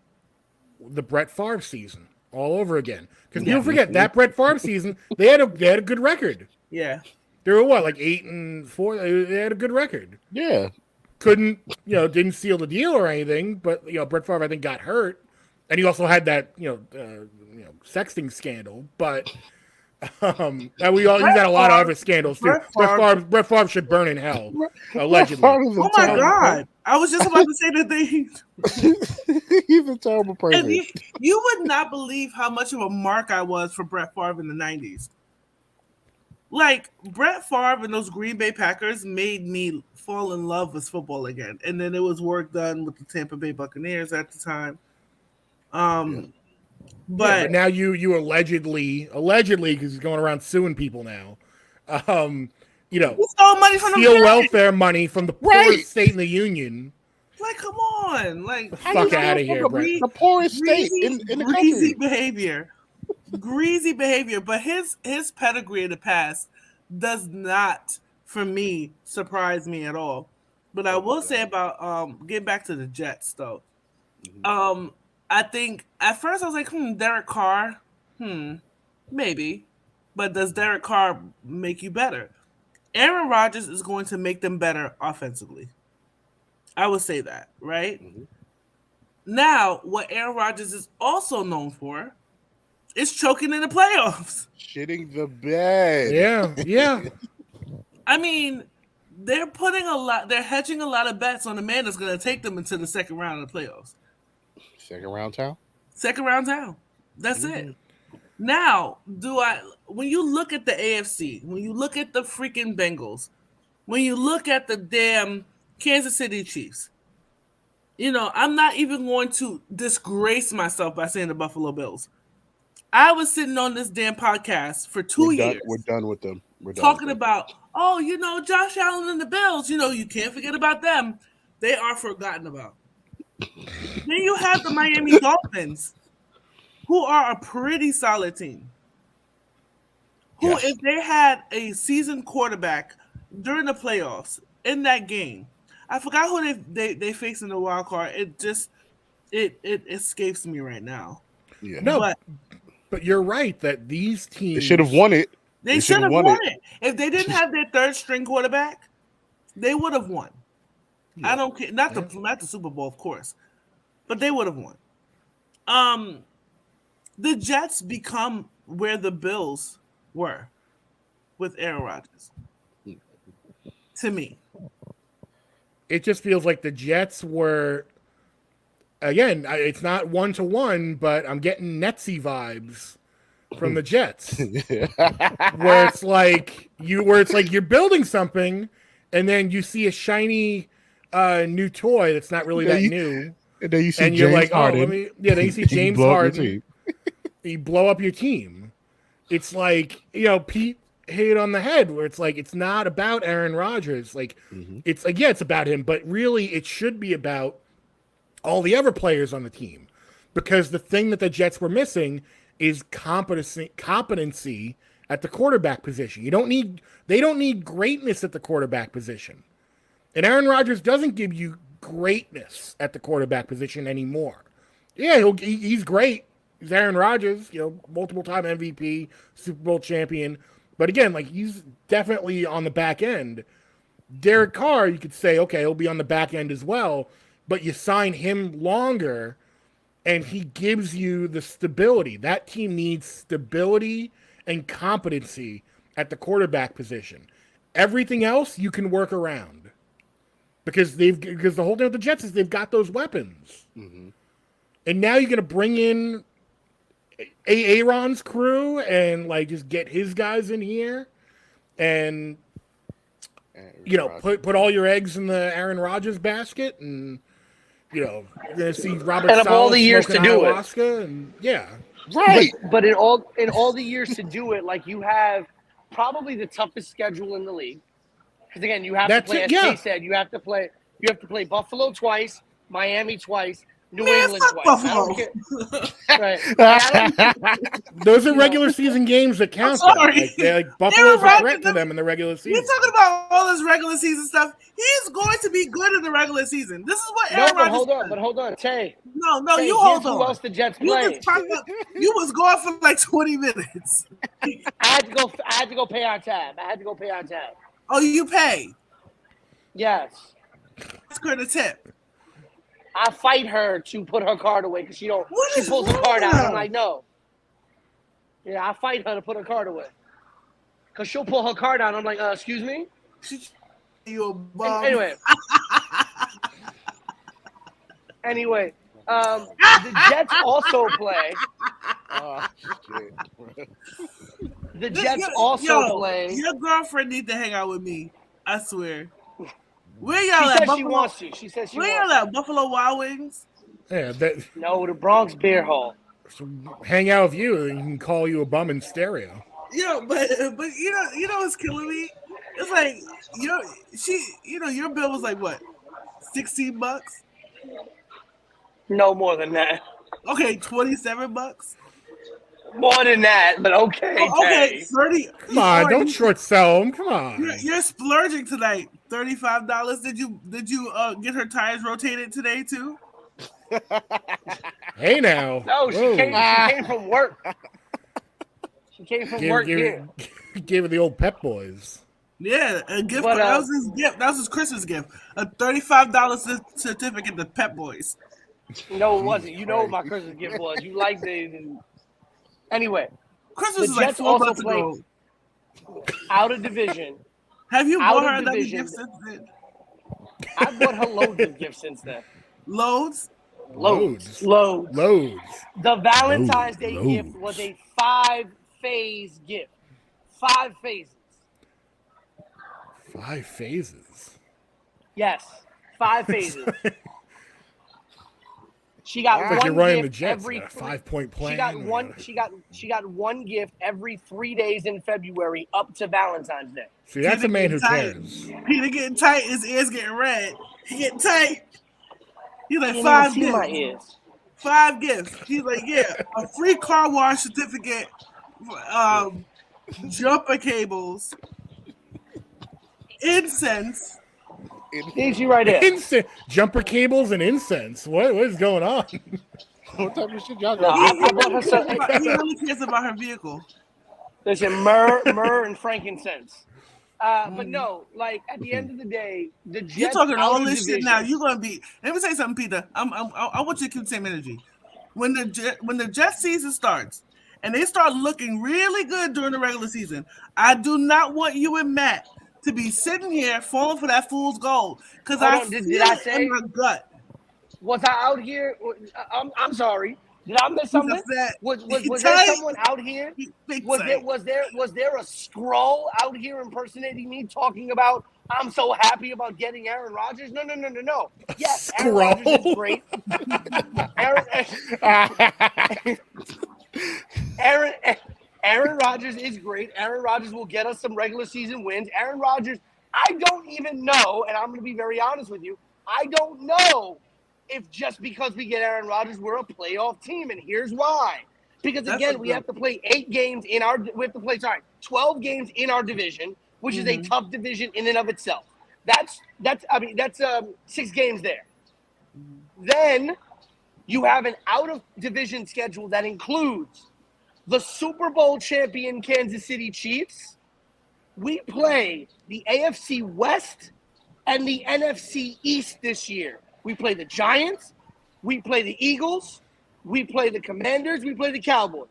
the Brett Favre season all over again. Because people forget that Brett Favre season, they had a good record. Yeah. They were what, like 8-4? They had a good record. Yeah. Couldn't, didn't seal the deal or anything, but Brett Favre I think got hurt, and he also had that sexting scandal. But and he's had a lot of other scandals too. Brett Favre should burn in hell, allegedly. Oh my God! I was just about to say that he's a terrible person. And you would not believe how much of a mark I was for Brett Favre in the 90s. Like, Brett Favre and those Green Bay Packers made me fall in love with football again. And then it was work done with the Tampa Bay Buccaneers at the time. But now you allegedly, because he's going around suing people now. He stole money from steal welfare money from the poorest state in the union. Like, come on. Like, fuck out of here, Brett. The poorest state in the country. Greasy behavior, but his pedigree in the past does not, for me, surprise me at all. But I will say about getting back to the Jets though. I think at first I was like, Derek Carr, maybe, but does Derek Carr make you better? Aaron Rodgers is going to make them better offensively. I would say that, right? Mm-hmm. Now, what Aaron Rodgers is also known for is choking in the playoffs. Shitting the bed. Yeah. I mean, they're hedging a lot of bets on the man that's going to take them into the second round of the playoffs. Second round town? Second round town. That's it. Now, when you look at the AFC, when you look at the freaking Bengals, when you look at the damn Kansas City Chiefs, I'm not even going to disgrace myself by saying the Buffalo Bills. I was sitting on this damn podcast for 2 years. We're done with them. Talking about, Josh Allen and the Bills. You can't forget about them. They are forgotten about. Then you have the Miami Dolphins, who are a pretty solid team. Who, if they had a seasoned quarterback during the playoffs in that game, I forgot who they faced in the wild card. It escapes me right now. Yeah. No, but you're right that these teams they should have won it. They should have won it. If they didn't have their third string quarterback, they would have won. Yeah. I don't care. Not the Super Bowl, of course, but they would have won. The Jets become where the Bills were with Aaron Rodgers. To me, it just feels like the Jets were. Again, it's not 1-to-1, but I'm getting Netsy vibes from the Jets, where it's like you're building something, and then you see a shiny new toy that's not really new. And then you see and you're James like, Harden. then you see You James blow up your Harden. team. You blow up your team. It's like, Pete hit it on the head where it's like, it's not about Aaron Rodgers. Like, it's like, yeah, it's about him, but really it should be about all the other players on the team, because the thing that the Jets were missing is competency at the quarterback position. They don't need greatness at the quarterback position. And Aaron Rodgers doesn't give you greatness at the quarterback position anymore. Yeah, he's great. He's Aaron Rodgers, multiple-time MVP, Super Bowl champion. But again, like, he's definitely on the back end. Derek Carr, you could say, okay, he'll be on the back end as well, but you sign him longer, and he gives you the stability. That team needs stability and competency at the quarterback position. Everything else you can work around. Because the whole thing with the Jets is they've got those weapons. Mm-hmm. And now you're going to bring in Aaron's crew and, like, just get his guys in here and, put all your eggs in the Aaron Rodgers basket, and, you're going to see Robert and of all the years to do it. And, yeah. Right. But in all the years to do it, like, you have probably the toughest schedule in the league. Because again, you have to play, as Kay said, you have to play Buffalo twice, Miami twice, New England twice. Buffalo. Right. Those are regular season games that count. Buffalo's a threat to them in the regular season. We're talking about all this regular season stuff. He's going to be good in the regular season. This is what Aaron Rodgers but hold on, Tay. No, Tay, you hold on. Who else the Jets play? You was going for like 20 minutes. I had to go pay on tab. Oh, you pay? Yes. Ask her to tip. I fight her to put her card away because she pulls her card out. I'm like, no. Yeah, I fight her to put her card away. Because she'll pull her card out. I'm like, excuse me? You a bum. Anyway, the Jets also play. The Jets play. Your girlfriend needs to hang out with me. I swear. Where y'all at? She wants to. She says she wants to. Where y'all at? Buffalo Wild Wings? Yeah, no, the Bronx Beer Hall. So hang out with you, and you can call you a bum in stereo. But you know what's killing me? It's like your bill was like what, $16? No more than that. Okay, $27. More than that, but okay. Okay, 30. Come on, don't short sell them. Come on. You're splurging tonight. $35. Did you get her tires rotated today too? Hey now. No, she came from work. She came from work here. Gave her the old Pep Boys. Yeah, a gift. That was his gift. That was his Christmas gift. A $35 certificate to Pep Boys. No, it wasn't. You know what my Christmas gift was. You like the. Anyway, Christmas is Jets like also $4 play ago. Out of division. Have you bought her another gift since then? I bought her loads of gifts since then. Loads. The Valentine's Day gift was a 5-phase gift. 5 phases. 5 phases. Yes, 5 phases. She got like one you're running gift the Jets, every 5-point plan. She got one gift every 3 days in February up to Valentine's Day. See, that's a man who cares. Peter getting tight, his ears getting red. He getting tight. He's like, 5 gifts. My ears. 5 gifts. He's like, yeah, a free car wash certificate, jumper cables, incense. Is you right there? Jumper cables and incense. What is going on? What type of shit y'all got? He really cares about her vehicle. Listen, myrrh and frankincense. But no, like at the end of the day, the Jets. You're talking all this shit now. You're gonna be. Let me say something, Peter. I want you to keep the same energy. When the Jets season starts and they start looking really good during the regular season, I do not want you and Matt to be sitting here falling for that fool's gold because did I say in my gut. Was I out here? I'm sorry. Did I miss something? Was there someone out here? Was there a scroll out here impersonating me talking about I'm so happy about getting Aaron Rodgers? No. Yes, Aaron Rodgers is great. Aaron Rodgers is great. Aaron Rodgers will get us some regular season wins. Aaron Rodgers, I don't even know, and I'm going to be very honest with you, I don't know if just because we get Aaron Rodgers, we're a playoff team, and here's why. Because again, we have to play 12 games in our division, which is a tough division in and of itself. That's 6 games there. Then you have an out-of-division schedule that includes the Super Bowl champion Kansas City Chiefs. We play the AFC West and the NFC East this year. We play the Giants, we play the Eagles, we play the Commanders, we play the Cowboys.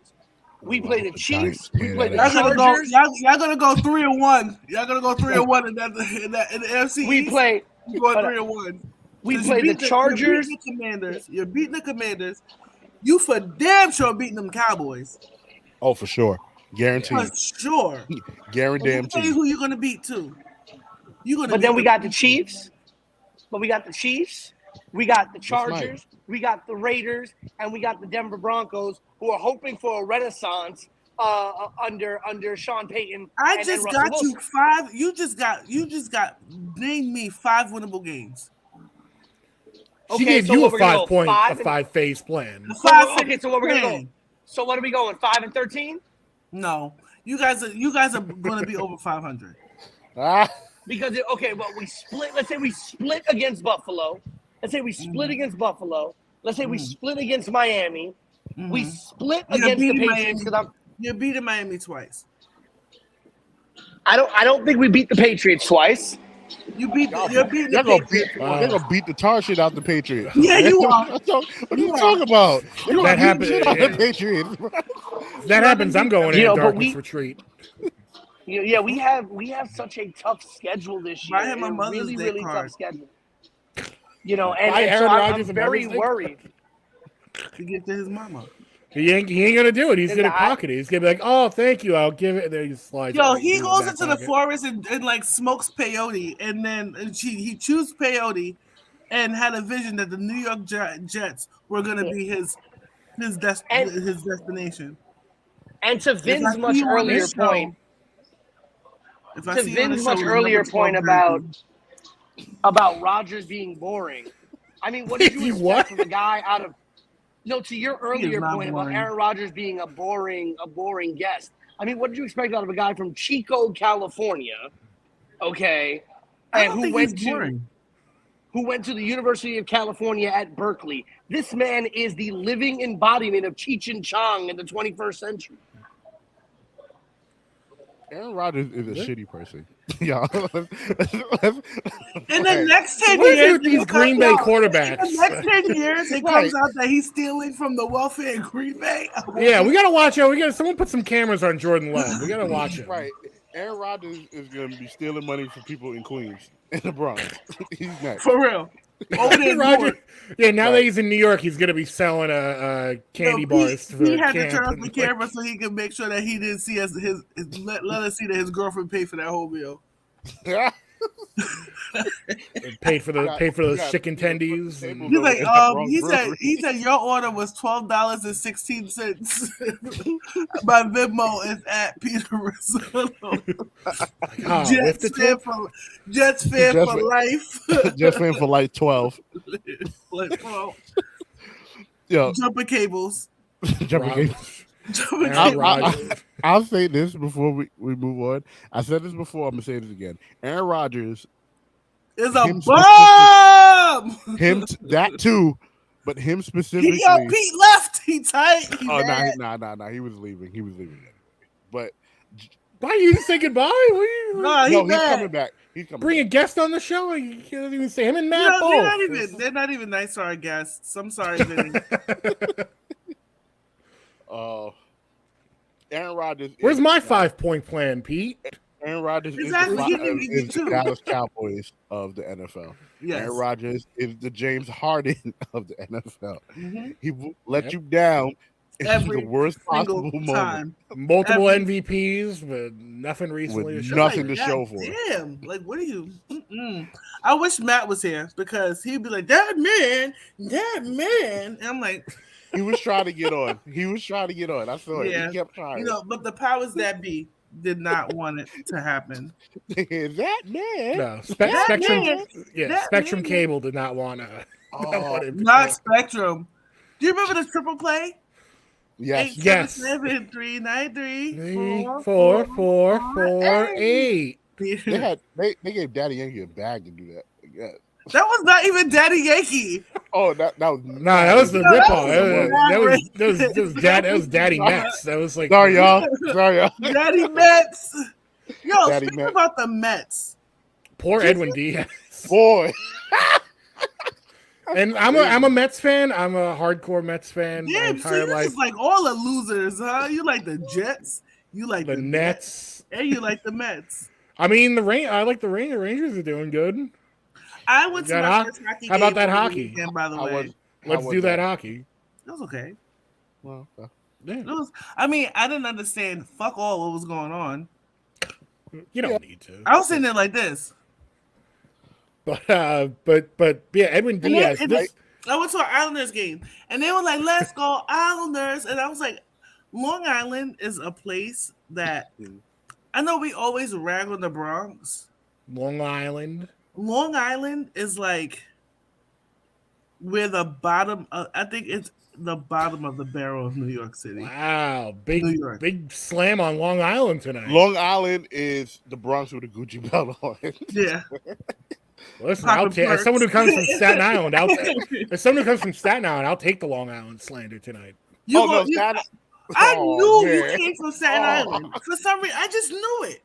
We play the Chiefs, we play the Chargers. Y'all gonna go 3-1. Y'all gonna go 3-1 in the NFC East. We play 3-1. We play the Chargers. You're beating the Commanders. You for damn sure beating them Cowboys. Oh, for sure. Guaranteed. For sure. Guaranteed. Tell you who you're gonna beat too. But then we got the Chiefs. We got the Chargers, we got the Raiders, and we got the Denver Broncos, who are hoping for a renaissance under Sean Payton. I just got Wilson. You 5. You just got. Name me 5 winnable games. She gave you a 5-phase plan. So what we're gonna go? So what are we going? 5-13? No, you guys are going to be over 500. Because we split. Let's say we split against Buffalo. Let's say we split against Buffalo. Let's say we split against Miami. We split against the Patriots because you're beating Miami twice. I don't think we beat the Patriots twice. You're beating the Patriots. They're gonna beat the tar shit out the Patriots. Yeah, you are. What are you talking about? That happens. The Patriots. That happens. I'm going in darkness retreat. Yeah, we have such a tough schedule this year. I have my Mother's Day really card. tough schedule. And so I'm very worried. To get to his mama. He ain't gonna do it. He's gonna pocket it. He's gonna be like, "Oh, thank you. I'll give it." And then he slides. Yo, he goes into the forest and like smokes peyote, and then he chews peyote, and had a vision that the New York Jets were gonna be his destination. And to Vin's much earlier point. To Vin's much earlier point about Rodgers being boring. I mean, what did you expect from a guy out of? No, to your earlier point about Aaron Rodgers being a boring guest. I mean, what did you expect out of a guy from Chico, California? Okay, and who went to the University of California at Berkeley? This man is the living embodiment of Cheech and Chong in the 21st century. Aaron Rodgers is a shitty person. Yeah. In the next 10 years, these Green Bay quarterbacks. In the next 10 years, it comes out that he's stealing from the welfare in Green Bay. Yeah, we gotta watch out. Someone put some cameras on Jordan Love. We gotta watch it. Right. Aaron Rodgers is gonna be stealing money from people in Queens and the Bronx. He's next. For real. Rodgers, now that he's in New York, he's gonna be selling candy bars. He had to turn off the camera so he could make sure that he didn't see us. Let us see that his girlfriend paid for that whole meal. paid for those chicken tendies. He's like, he said your order was $12.16. My Venmo is at Peter Risotto. Jets fan for life. Jets fan for like 12. Like 12. Yo. Jumper cables. I'll say this before we move on. I said this before. I'm gonna say this again. Aaron Rodgers is a bomb. That too, but him specifically. Pete left. He tight. Nah. He was leaving. But why you didn't say goodbye? He's coming back. Bring a guest on the show. You can't even say him and Matt. They're not even nice to our guests. I'm sorry, Vinny. Aaron Rodgers. Where's my 5-point plan, Pete? Aaron Rodgers Exactly. He can be is the too. Dallas Cowboys of the NFL. Yes. Aaron Rodgers is the James Harden of the NFL. Mm-hmm. He will let you down in Every the worst single possible moment time. Multiple Every- MVPs, but nothing recently. with to show nothing for to it. show for it. Damn. Like, what are you? Mm-mm. I wish Matt was here because he'd be like, that man. And I'm like, He was trying to get on. I saw it. Yeah. He kept trying. you know, but the powers that be did not want it to happen. That man. No, That Spectrum. man. Yeah, That Spectrum man. Cable did not want to. Oh, Not Spectrum. Do you remember the triple play? yes. Yes. 877-393 4, 4, 4, 8. They gave Daddy Yankee a bag to do that. Yeah. That was not even Daddy Yankee. Oh, that was Nah, that was the No, rip that off. That was Daddy Mets. That was like Sorry, y'all. Daddy Mets. Yo, Daddy speaking Mets. about the Mets. poor Edwin Diaz. Boy. And I'm a Mets fan. I'm a hardcore Mets fan my Damn, so entire you life. just like all the losers, huh? You like the Jets, you like The Nets. and you like the Mets. I mean, I like the Rangers. The Rangers are doing good. I went to Got my ho- first hockey how about game that over the hockey? weekend, by the How way. was- Let's how do was that hockey. It was okay. Well, Yeah. It was. I mean, I didn't understand fuck all what was going on. You don't need to. I was sitting there like this. But yeah, Edwin And then- Diaz. and This, I went to an Islanders game, and they were like, "Let's go Islanders," and I was like, "Long Island is a place that I know we always rag on the Bronx. Long Island. Long Island is like where the bottom. I think it's the bottom of the barrel of New York City. Wow, New York. big slam on Long Island tonight. Long Island is the Bronx with a Gucci belt on it. Yeah, Listen, Poppin' I'll take as perks. someone who comes from Staten Island. As someone who comes from Staten Island, I'll take the Long Island slander tonight. you Oh, go- no, you- Staten- I Oh, knew man. you came from Staten Oh. Island for some reason. I just knew it.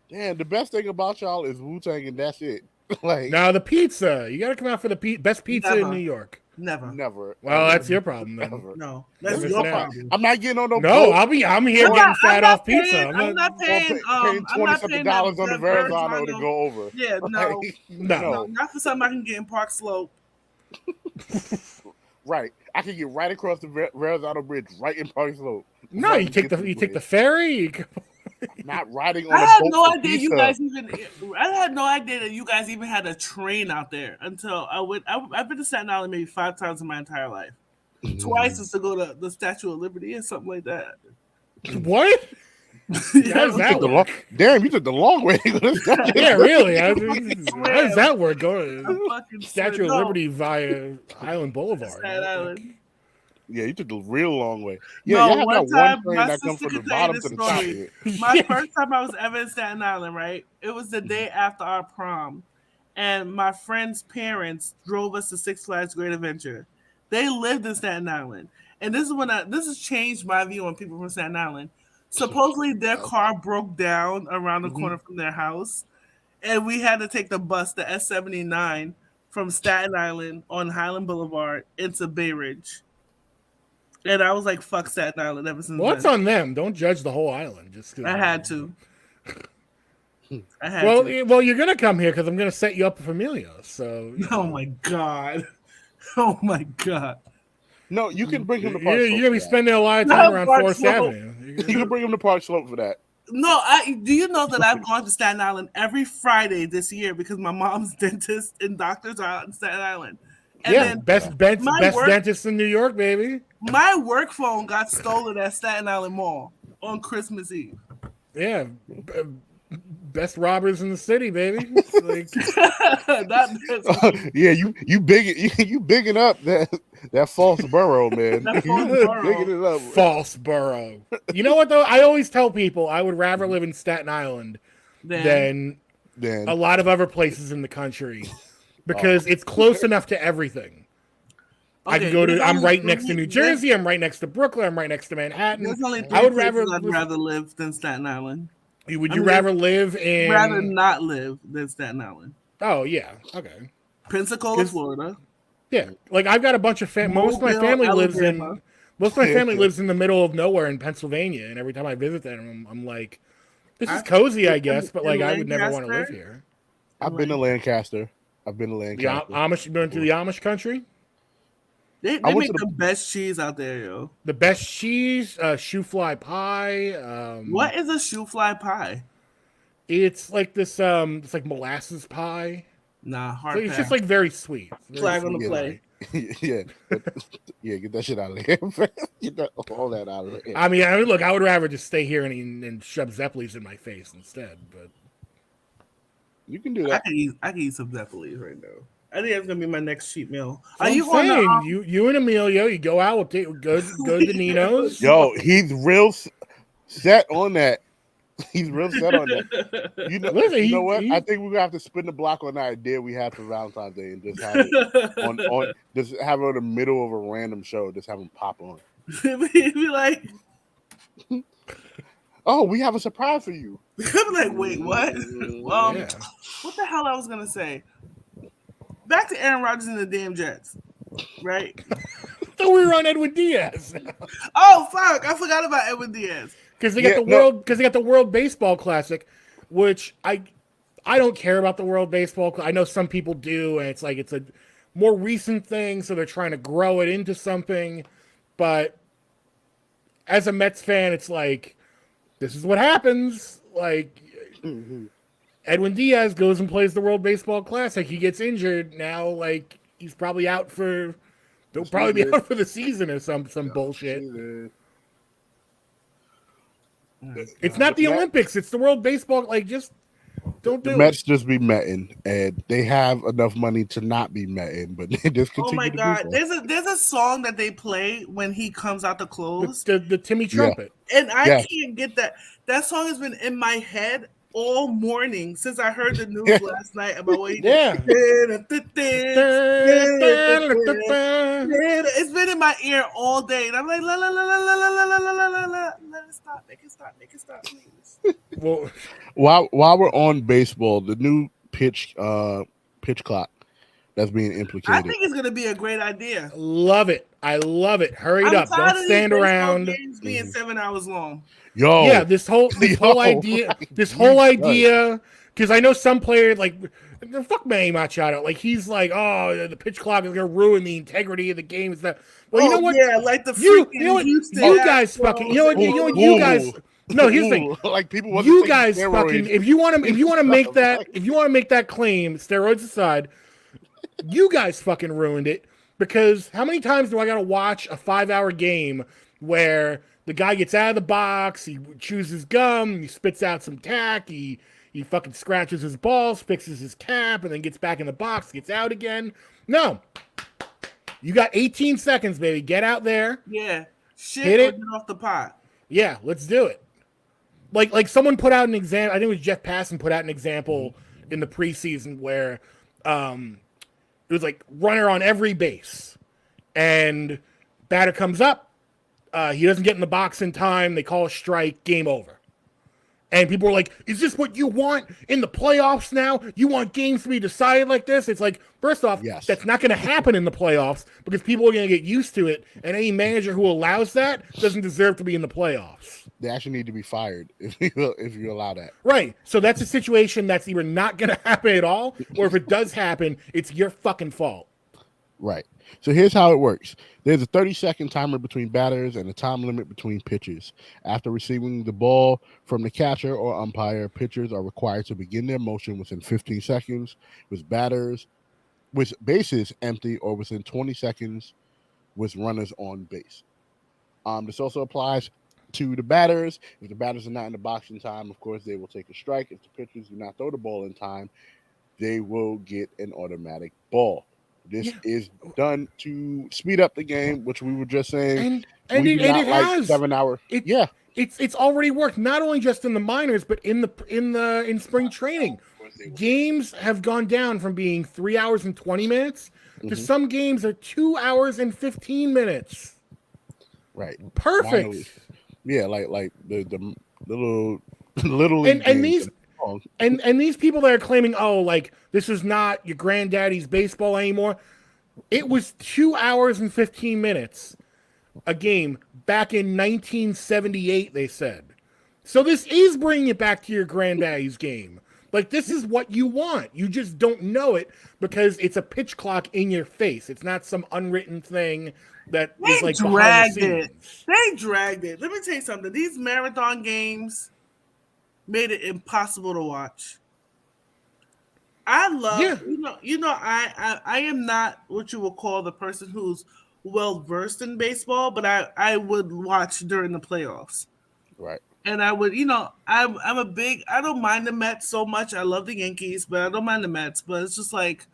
Damn, the best thing about y'all is Wu-Tang and that's it. Like, Now the pizza, you got to come out for the best pizza Never. in New York. Never. never. Well, that's your problem then. Never. No, That's that's your your problem. problem. I'm not getting on no No, boat. I'm here I'm getting not- fat I'm off not pizza. paying- I'm not Or paying. paying I'm not $20 paying on the that Verrazano to Verrazano. go over. Yeah, no, Like, No. not for something I can get in Park Slope. Right. I can get right across the Verrazano Bridge, right in Park Slope. No, Right, you take the bridge. ferry. You go- Not riding on I a had boat no for idea you pizza. guys even. I had no idea that you guys even had a train out there until I went. I've been to Staten Island maybe 5 times in my entire life. Twice is to go to the Statue of Liberty or something like that. What? How does that work? Damn, you took the long way. to go to Statue Yeah, of really. I How fucking does swear. that work? Go I to fucking Statue swear. of No, Liberty via Island Boulevard. Staten Island. Yeah, you took the real long way. Yeah, No, you have one that time, one train my that comes sister from the can tell you bottom this to the top of story. it. My Yeah. first time I was ever in Staten Island, right? It was the day after our prom, and my friend's parents drove us to Six Flags Great Adventure. They lived in Staten Island, and this has changed my view on people from Staten Island. Supposedly, their car broke down around the corner from their house, and we had to take the bus, the S79, from Staten Island on Highland Boulevard into Bay Ridge. And I was like, "Fuck Staten Island" ever since. Well, it's then. on them. Don't judge the whole island. Just 'cause- I had to. I had Well, to. well, you're gonna come here because I'm gonna set you up for Familia. So Oh my god. Oh my god. No, you can bring him to Park you're Slope. gonna be for that. spending a lot of No, time around Park Forest Slope. Avenue. You can bring him to Park Slope for that. No, do you know that I've gone to Staten Island every Friday this year because my mom's dentist and doctors are out in Staten Island. And Yeah, then best my work- dentist in New York, baby. my work phone got stolen at Staten Island Mall on Christmas Eve. Yeah, best robbers in the city, baby. Like, That- Yeah, you bigging up that false borough, man. That false You borough. bigging it up. false borough. You know what though? I always tell people I would rather live in Staten Island than Then a lot of other places in the country because it's close enough to everything. I can Okay, go to. there's I'm only right next to three- New Jersey. I'm right next to Brooklyn. I'm right next to Manhattan. There's only I would rather. I'd rather live than Staten Island. Would I you mean, rather live in? Rather not live than Staten Island. Oh yeah. Okay. Pensacola, 'Cause- Florida. Yeah. Like I've got a bunch of most of my Mobile, family lives Alabama. in. Most of my family lives in the middle of nowhere in Pennsylvania, and every time I visit them, I'm like, This is cozy, I guess, but like in I would never want to live Lancaster? here. I've been to Lancaster. The Amish, you been to the Amish country? They I went make to the best cheese out there, yo. The best cheese, shoe fly pie. What is a shoe fly pie? It's like this. It's like molasses pie. Nah, So hard it's pass. just like very sweet. Very Flag on the sweet. play. yeah, yeah, get that shit out of here. Get all that out of here. I mean, look, I would rather just stay here and shove Zeppelis in my face instead. But You can do I that. can eat some Zeppelis right now. I think that's gonna be my next cheat meal. Are I'm you on saying, you and Emilio, you go out, go to Nino's. Yo, he's real set on that. He's real set on that. You know, Listen, you know what? I think we're gonna have to spin the block on that idea we had for Valentine's Day and just have it on just have it in the middle of a random show. Just have him pop on. be like, Oh, we have a surprise for you. I'm like, wait, what? Yeah. What the hell I was gonna say? Back to Aaron Rodgers and the damn Jets, right? So we were on Edwin Diaz Oh fuck, I forgot about Edwin Diaz. because they got the World Baseball Classic, which I don't care about the World Baseball. I know some people do, and it's a more recent thing, so they're trying to grow it into something. But as a Mets fan, it's like this is what happens. Like Edwin Diaz goes and plays the World Baseball Classic. He gets injured now. Like he's probably out for. They'll probably be out for the season or some bullshit. It's not the Olympics. It's the World Baseball. Like, just don't do The it. Mets just be metting, and they have enough money to not be metting, but they just continue. Oh my to god, do so. there's a song that they play when he comes out the close, The Timmy Trumpet. and I Yes. can't get that. That song has been in my head all morning since I heard the news last night about what he did. Yeah. It's been in my ear all day, and I'm like, la la la la la la la la la la la. Let it stop, make it stop, please. Well, While we're on baseball, the new pitch clock that's being I implicated. think it's gonna be a great idea. love it. I love it. Hurry it I'm up. tired Don't of stand these baseball around. games being 7 hours long. Yo, Yeah, this whole Yo, idea, because I know some players like fuck Manny Machado, like he's like, oh, the pitch clock is gonna ruin the integrity of the game and stuff. Well, you know what? Yeah, like the You freaking know what? Houston You guys Astros. fucking. You know what? You guys. No, here's the thing. Like people wasn't You taking guys steroids. fucking. If you want to make that claim, steroids aside, you guys fucking ruined it. Because how many times do I got to watch a 5-hour game where the guy gets out of the box, he chews his gum, he spits out some tack, he fucking scratches his balls, fixes his cap, and then gets back in the box, gets out again? No. You got 18 seconds, baby. Get out there. Yeah, shit, Hit or it. get off the pot. Yeah, let's do it. Like someone put out an example. I think it was Jeff Passan put out an example in the preseason where it was like runner on every base, and batter comes up, he doesn't get in the box in time. They call a strike. Game over. And people were like, "Is this what you want in the playoffs now? You want games to be decided like this?" It's like, first off, Yes. that's not going to happen in the playoffs because people are going to get used to it, and any manager who allows that doesn't deserve to be in the playoffs. They actually need to be fired if you allow that. Right. So that's a situation that's either not going to happen at all, or if it does happen, it's your fucking fault. Right. So here's how it works. There's a 30-second timer between batters and a time limit between pitches. After receiving the ball from the catcher or umpire, pitchers are required to begin their motion within 15 seconds, with bases empty, or within 20 seconds with runners on base. This also applies to the batters. If the batters are not in the box in time, of course, they will take a strike. If the pitchers do not throw the ball in time, they will get an automatic ball. This is done to speed up the game, which we were just saying. And we it do not like has 7 hour. It's already worked, not only just in the minors, but in spring training. Games have gone down from being 3 hours and 20 minutes to some games are 2 hours and 15 minutes. Right. Perfect. Yeah, like the little league and games. these people that are claiming, oh, like this is not your granddaddy's baseball anymore. It was 2 hours and 15 minutes a game back in 1978. They said So this is bringing it back to your granddaddy's game. Like, this is what you want. You just don't know it because it's a pitch clock in your face. It's not some unwritten thing that is like behind the scenes. They dragged it. Let me tell you something. These marathon games made it impossible to watch. I love, I am not what you would call the person who's well versed in baseball, but I would watch during the playoffs. Right. And I would, I'm I don't mind the Mets so much. I love the Yankees, but I don't mind the Mets. But it's just like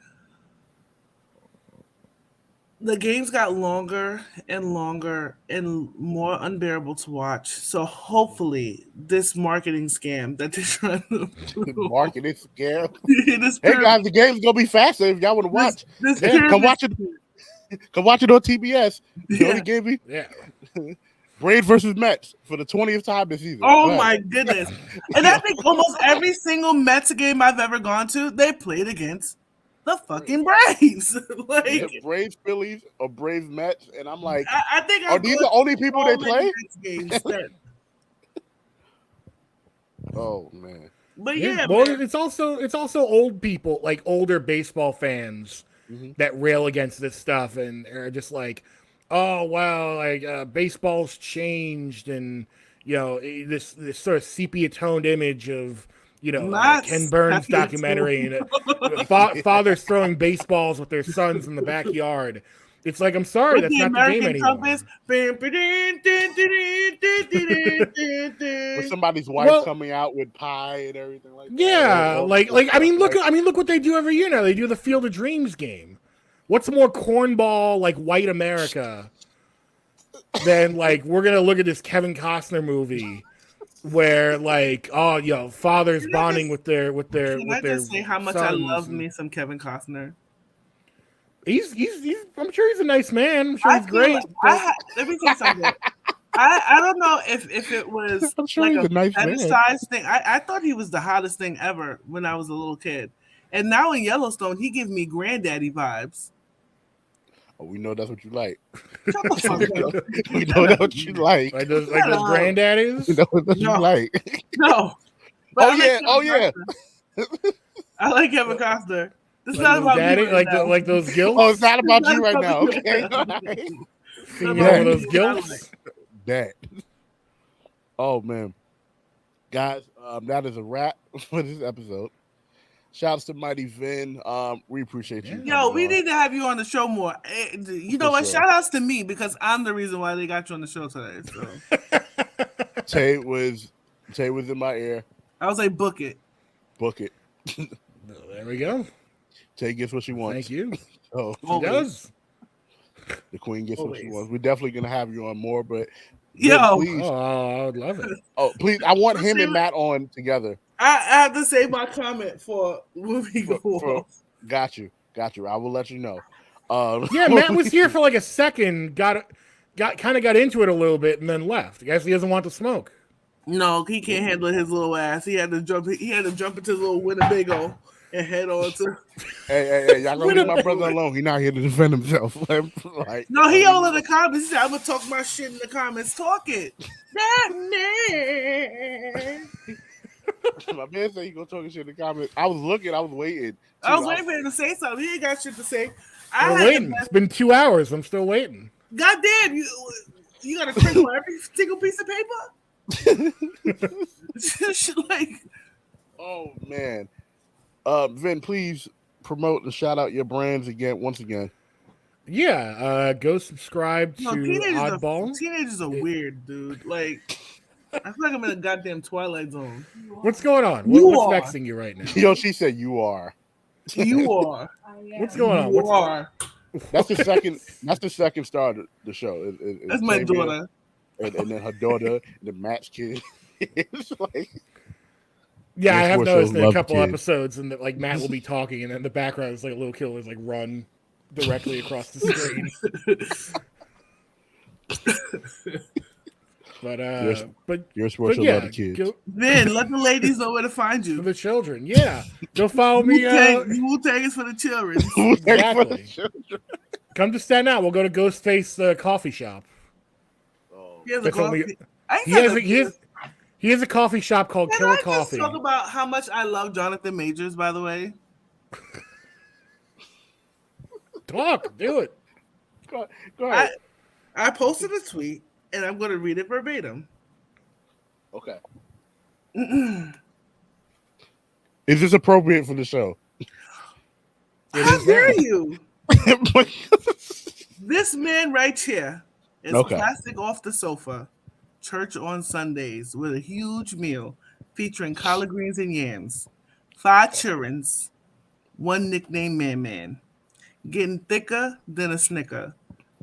the games got longer and longer and more unbearable to watch. So hopefully this marketing scam that they're trying to do. Marketing scam. Hey guys, the game's gonna be faster if y'all want to watch. Come watch it. Come watch it on TBS. You know the game? Yeah. Braves versus Mets for the 20th time this season. Oh my goodness. And I think almost every single Mets game I've ever gone to, they played against the fucking Braves. Braves, Phillies, or Braves, Mets. And I'm like, I think are these the only people they play? Oh man. But yeah, well, it's also old people, like older baseball fans that rail against this stuff and are just like, oh wow, like baseball's changed, and this sort of sepia toned image of Ken Burns documentary and fathers throwing baseballs with their sons in the backyard. It's like, I'm sorry, that's not the game anymore. With somebody's wife coming out with pie and everything like that. Yeah, look what they do every year now. They do the Field of Dreams game. What's more cornball, like white America, than like, we're gonna look at this Kevin Costner movie where like, fathers bonding with their just say how much I love me some Kevin Costner. He's I'm sure he's a nice man. I'm sure he's great. Let me tell you something. I don't know if it was like a nice fetishized thing. I thought he was the hottest thing ever when I was a little kid. And now in Yellowstone, he gives me granddaddy vibes. Oh, we know that's what you like. Shut the fuck up. We know that's what you like. Like those granddaddies? We know what you like. No. Oh yeah. I like Kevin Costner. It's like not about daddy, me right like those gills. Oh, it's not about you right now. Okay. Those gills. That. Oh man, guys, that is a wrap for this episode. Shouts to Mighty Vin. We appreciate you. Yo, we need to have you on the show more. You know what? Shout outs to me because I'm the reason why they got you on the show today. So. Tay was in my ear. I was like, book it. There we go. Tay gets what she wants. Thank you. Oh, she does. The queen gets what she wants. We're definitely gonna have you on more, but please. Oh, I would love it. Oh, please! I want him and Matt on together. I have to save my comment for when we go off. Got you. I will let you know. Matt was here for like a second. Got into it a little bit and then left. I guess he doesn't want to smoke. No, he can't handle his little ass. He had to jump into his little Winnebago and head on to. Hey! Y'all gonna leave my brother alone. He's not here to defend himself. No, he all in the comments. He said, "I'm gonna talk my shit in the comments. Talk it." My man said he gonna talk shit in the comments. I was waiting. I was waiting for him to say something. He ain't got shit to say. I'm waiting. It's been 2 hours. I'm still waiting. God damn, you got to print on every single piece of paper? Like, oh man. Vin, please promote and shout out your brands once again. Yeah, go subscribe to Oddball. Teenagers are weird, dude. Like, I feel like I'm in a goddamn Twilight Zone. What's going on? What's vexing you right now? Yo, she said you are. You are. What's going on? You are. That's the second. That's the second star of the show. That's my daughter. And then her daughter, the Matt's kid. It's like. Yeah, I have noticed in a couple episodes, and that like Matt will be talking, and then in the background is like a little kid is like run directly across the screen. But you're supposed to love the kids. Then let the ladies know where to find you. For the children, yeah. Go follow me. Wu-Tang is for the children. Exactly. Come to Staten Island. We'll go to Ghostface Coffee Shop. Oh. He has a coffee. He has a coffee shop called Can Killer I just Coffee. talk about how much I love Jonathan Majors, by the way? Do it. Go ahead. I posted a tweet, and I'm going to read it verbatim. Okay. Is this appropriate for the show? How dare you? This man right here is classic off the sofa. Church on Sundays with a huge meal featuring collard greens and yams, 5 childrens, 1 nickname Man. Getting thicker than a snicker.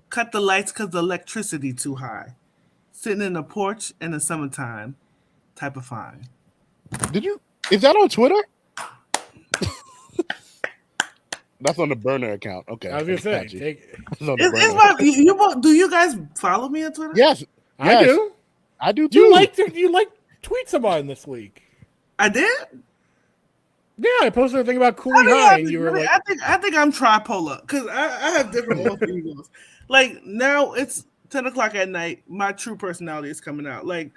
Cut the lights because the electricity too high. Sitting in the porch in the summertime. Type of fine. Is that on Twitter? That's on the burner account. Okay. I was gonna say, do you guys follow me on Twitter? Yes. I do. I do too. You like tweets of mine this week? I did. Yeah, I posted a thing about Cooley High, and you were like, I think I'm tripolar because I have different alter egos. Like now it's 10 o'clock at night. My true personality is coming out. Like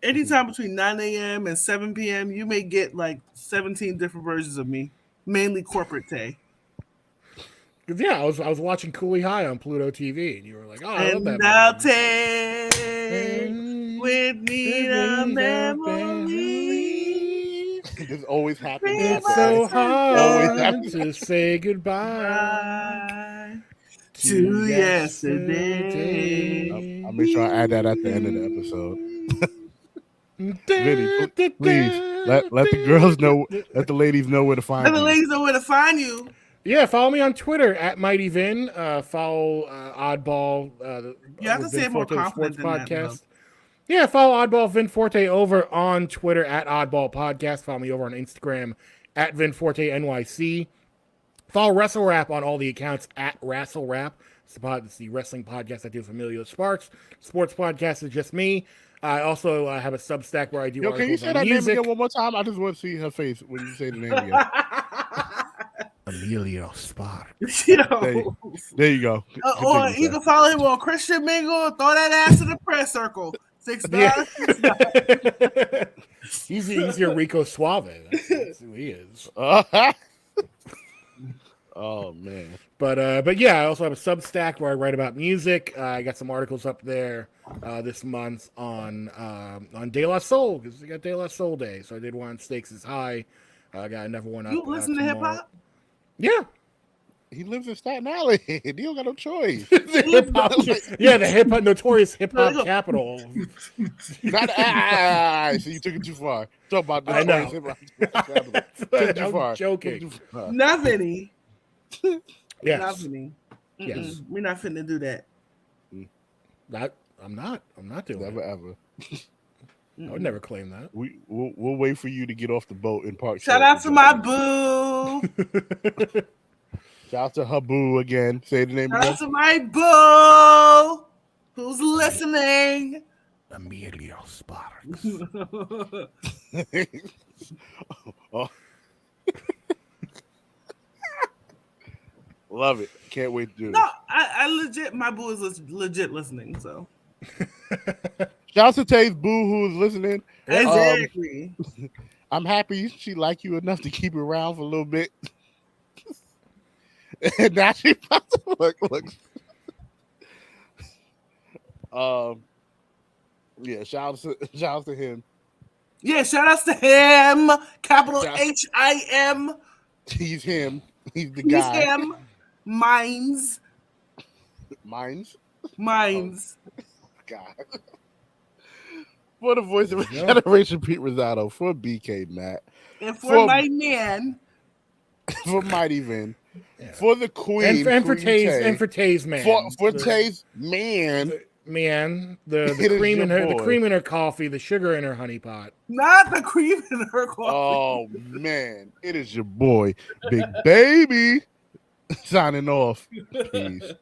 anytime between 9 a.m. and 7 p.m., you may get like 17 different versions of me, mainly corporate Tay. Yeah, I was watching Cooley High on Pluto TV, and you were like, "Oh, I love that." And I'll take with me the memory. It's always happening. It's so hard to say goodbye to yesterday. I'll make sure I add that at the end of the episode. Vinny, please let the girls know, let the ladies know where to find you. Let the ladies know where to find you. Yeah, follow me on Twitter at Mighty Vin. Follow Oddball. You have to say more confident than podcast. Yeah, follow Oddball Vin Forte over on Twitter at Oddball Podcast. Follow me over on Instagram at Vin Forte NYC. Follow WrassleRap on all the accounts at WrassleRap. It's the wrestling podcast I do with Emilio Sparks. Sports podcast is just me. I also have a Substack where I do articles can you say on that music. name again one more time? I just want to see her face when you say the name again. Emilio Sparks. There you go. Or you can follow him on Christian Mingle. Throw that ass in the press circle. 6'9". He's your Rico Suave. That's who he is. Oh man. But yeah, I also have a Substack where I write about music. I got some articles up there this month on De La Soul because we got De La Soul Day. So I did one on Stakes is High. I got another one up. You listen to hip hop? Yeah. He lives in Staten Island. He don't got no choice. The hip hop notorious hip hop capital. So you took it too far. Talk about the notorious hip hop capital. Too far. Joking. Not Vinny. Yes. Not Vinny. Yes. We're not finna do that. I'm not doing Never it. ever. I would never claim that. We'll wait for you to get off the boat in Park. Shout out to my boo. Shout out to her boo again. Say the name Shout again. out to my boo who's listening. Emilio Sparks. Oh. Love it. Can't wait to do it. No, I legit, my boo is legit listening. So shout out to Tay's boo who's listening. Exactly. I'm happy she liked you enough to keep it around for a little bit. And now she about to look. Yeah, shout out to him. Yeah, shout outs to him. Capital HIM. He's him. He's the guy. He's him. Mines. God. For the voice of Generation Pete Rosado, for BK Matt, and for my man, for Mighty Vin, for the Queen, and for Tay's man, for Tay's man. The cream in the cream in her coffee, the sugar in her honey pot. Not the cream in her coffee. Oh man, it is your boy, Big Baby, signing off. Peace.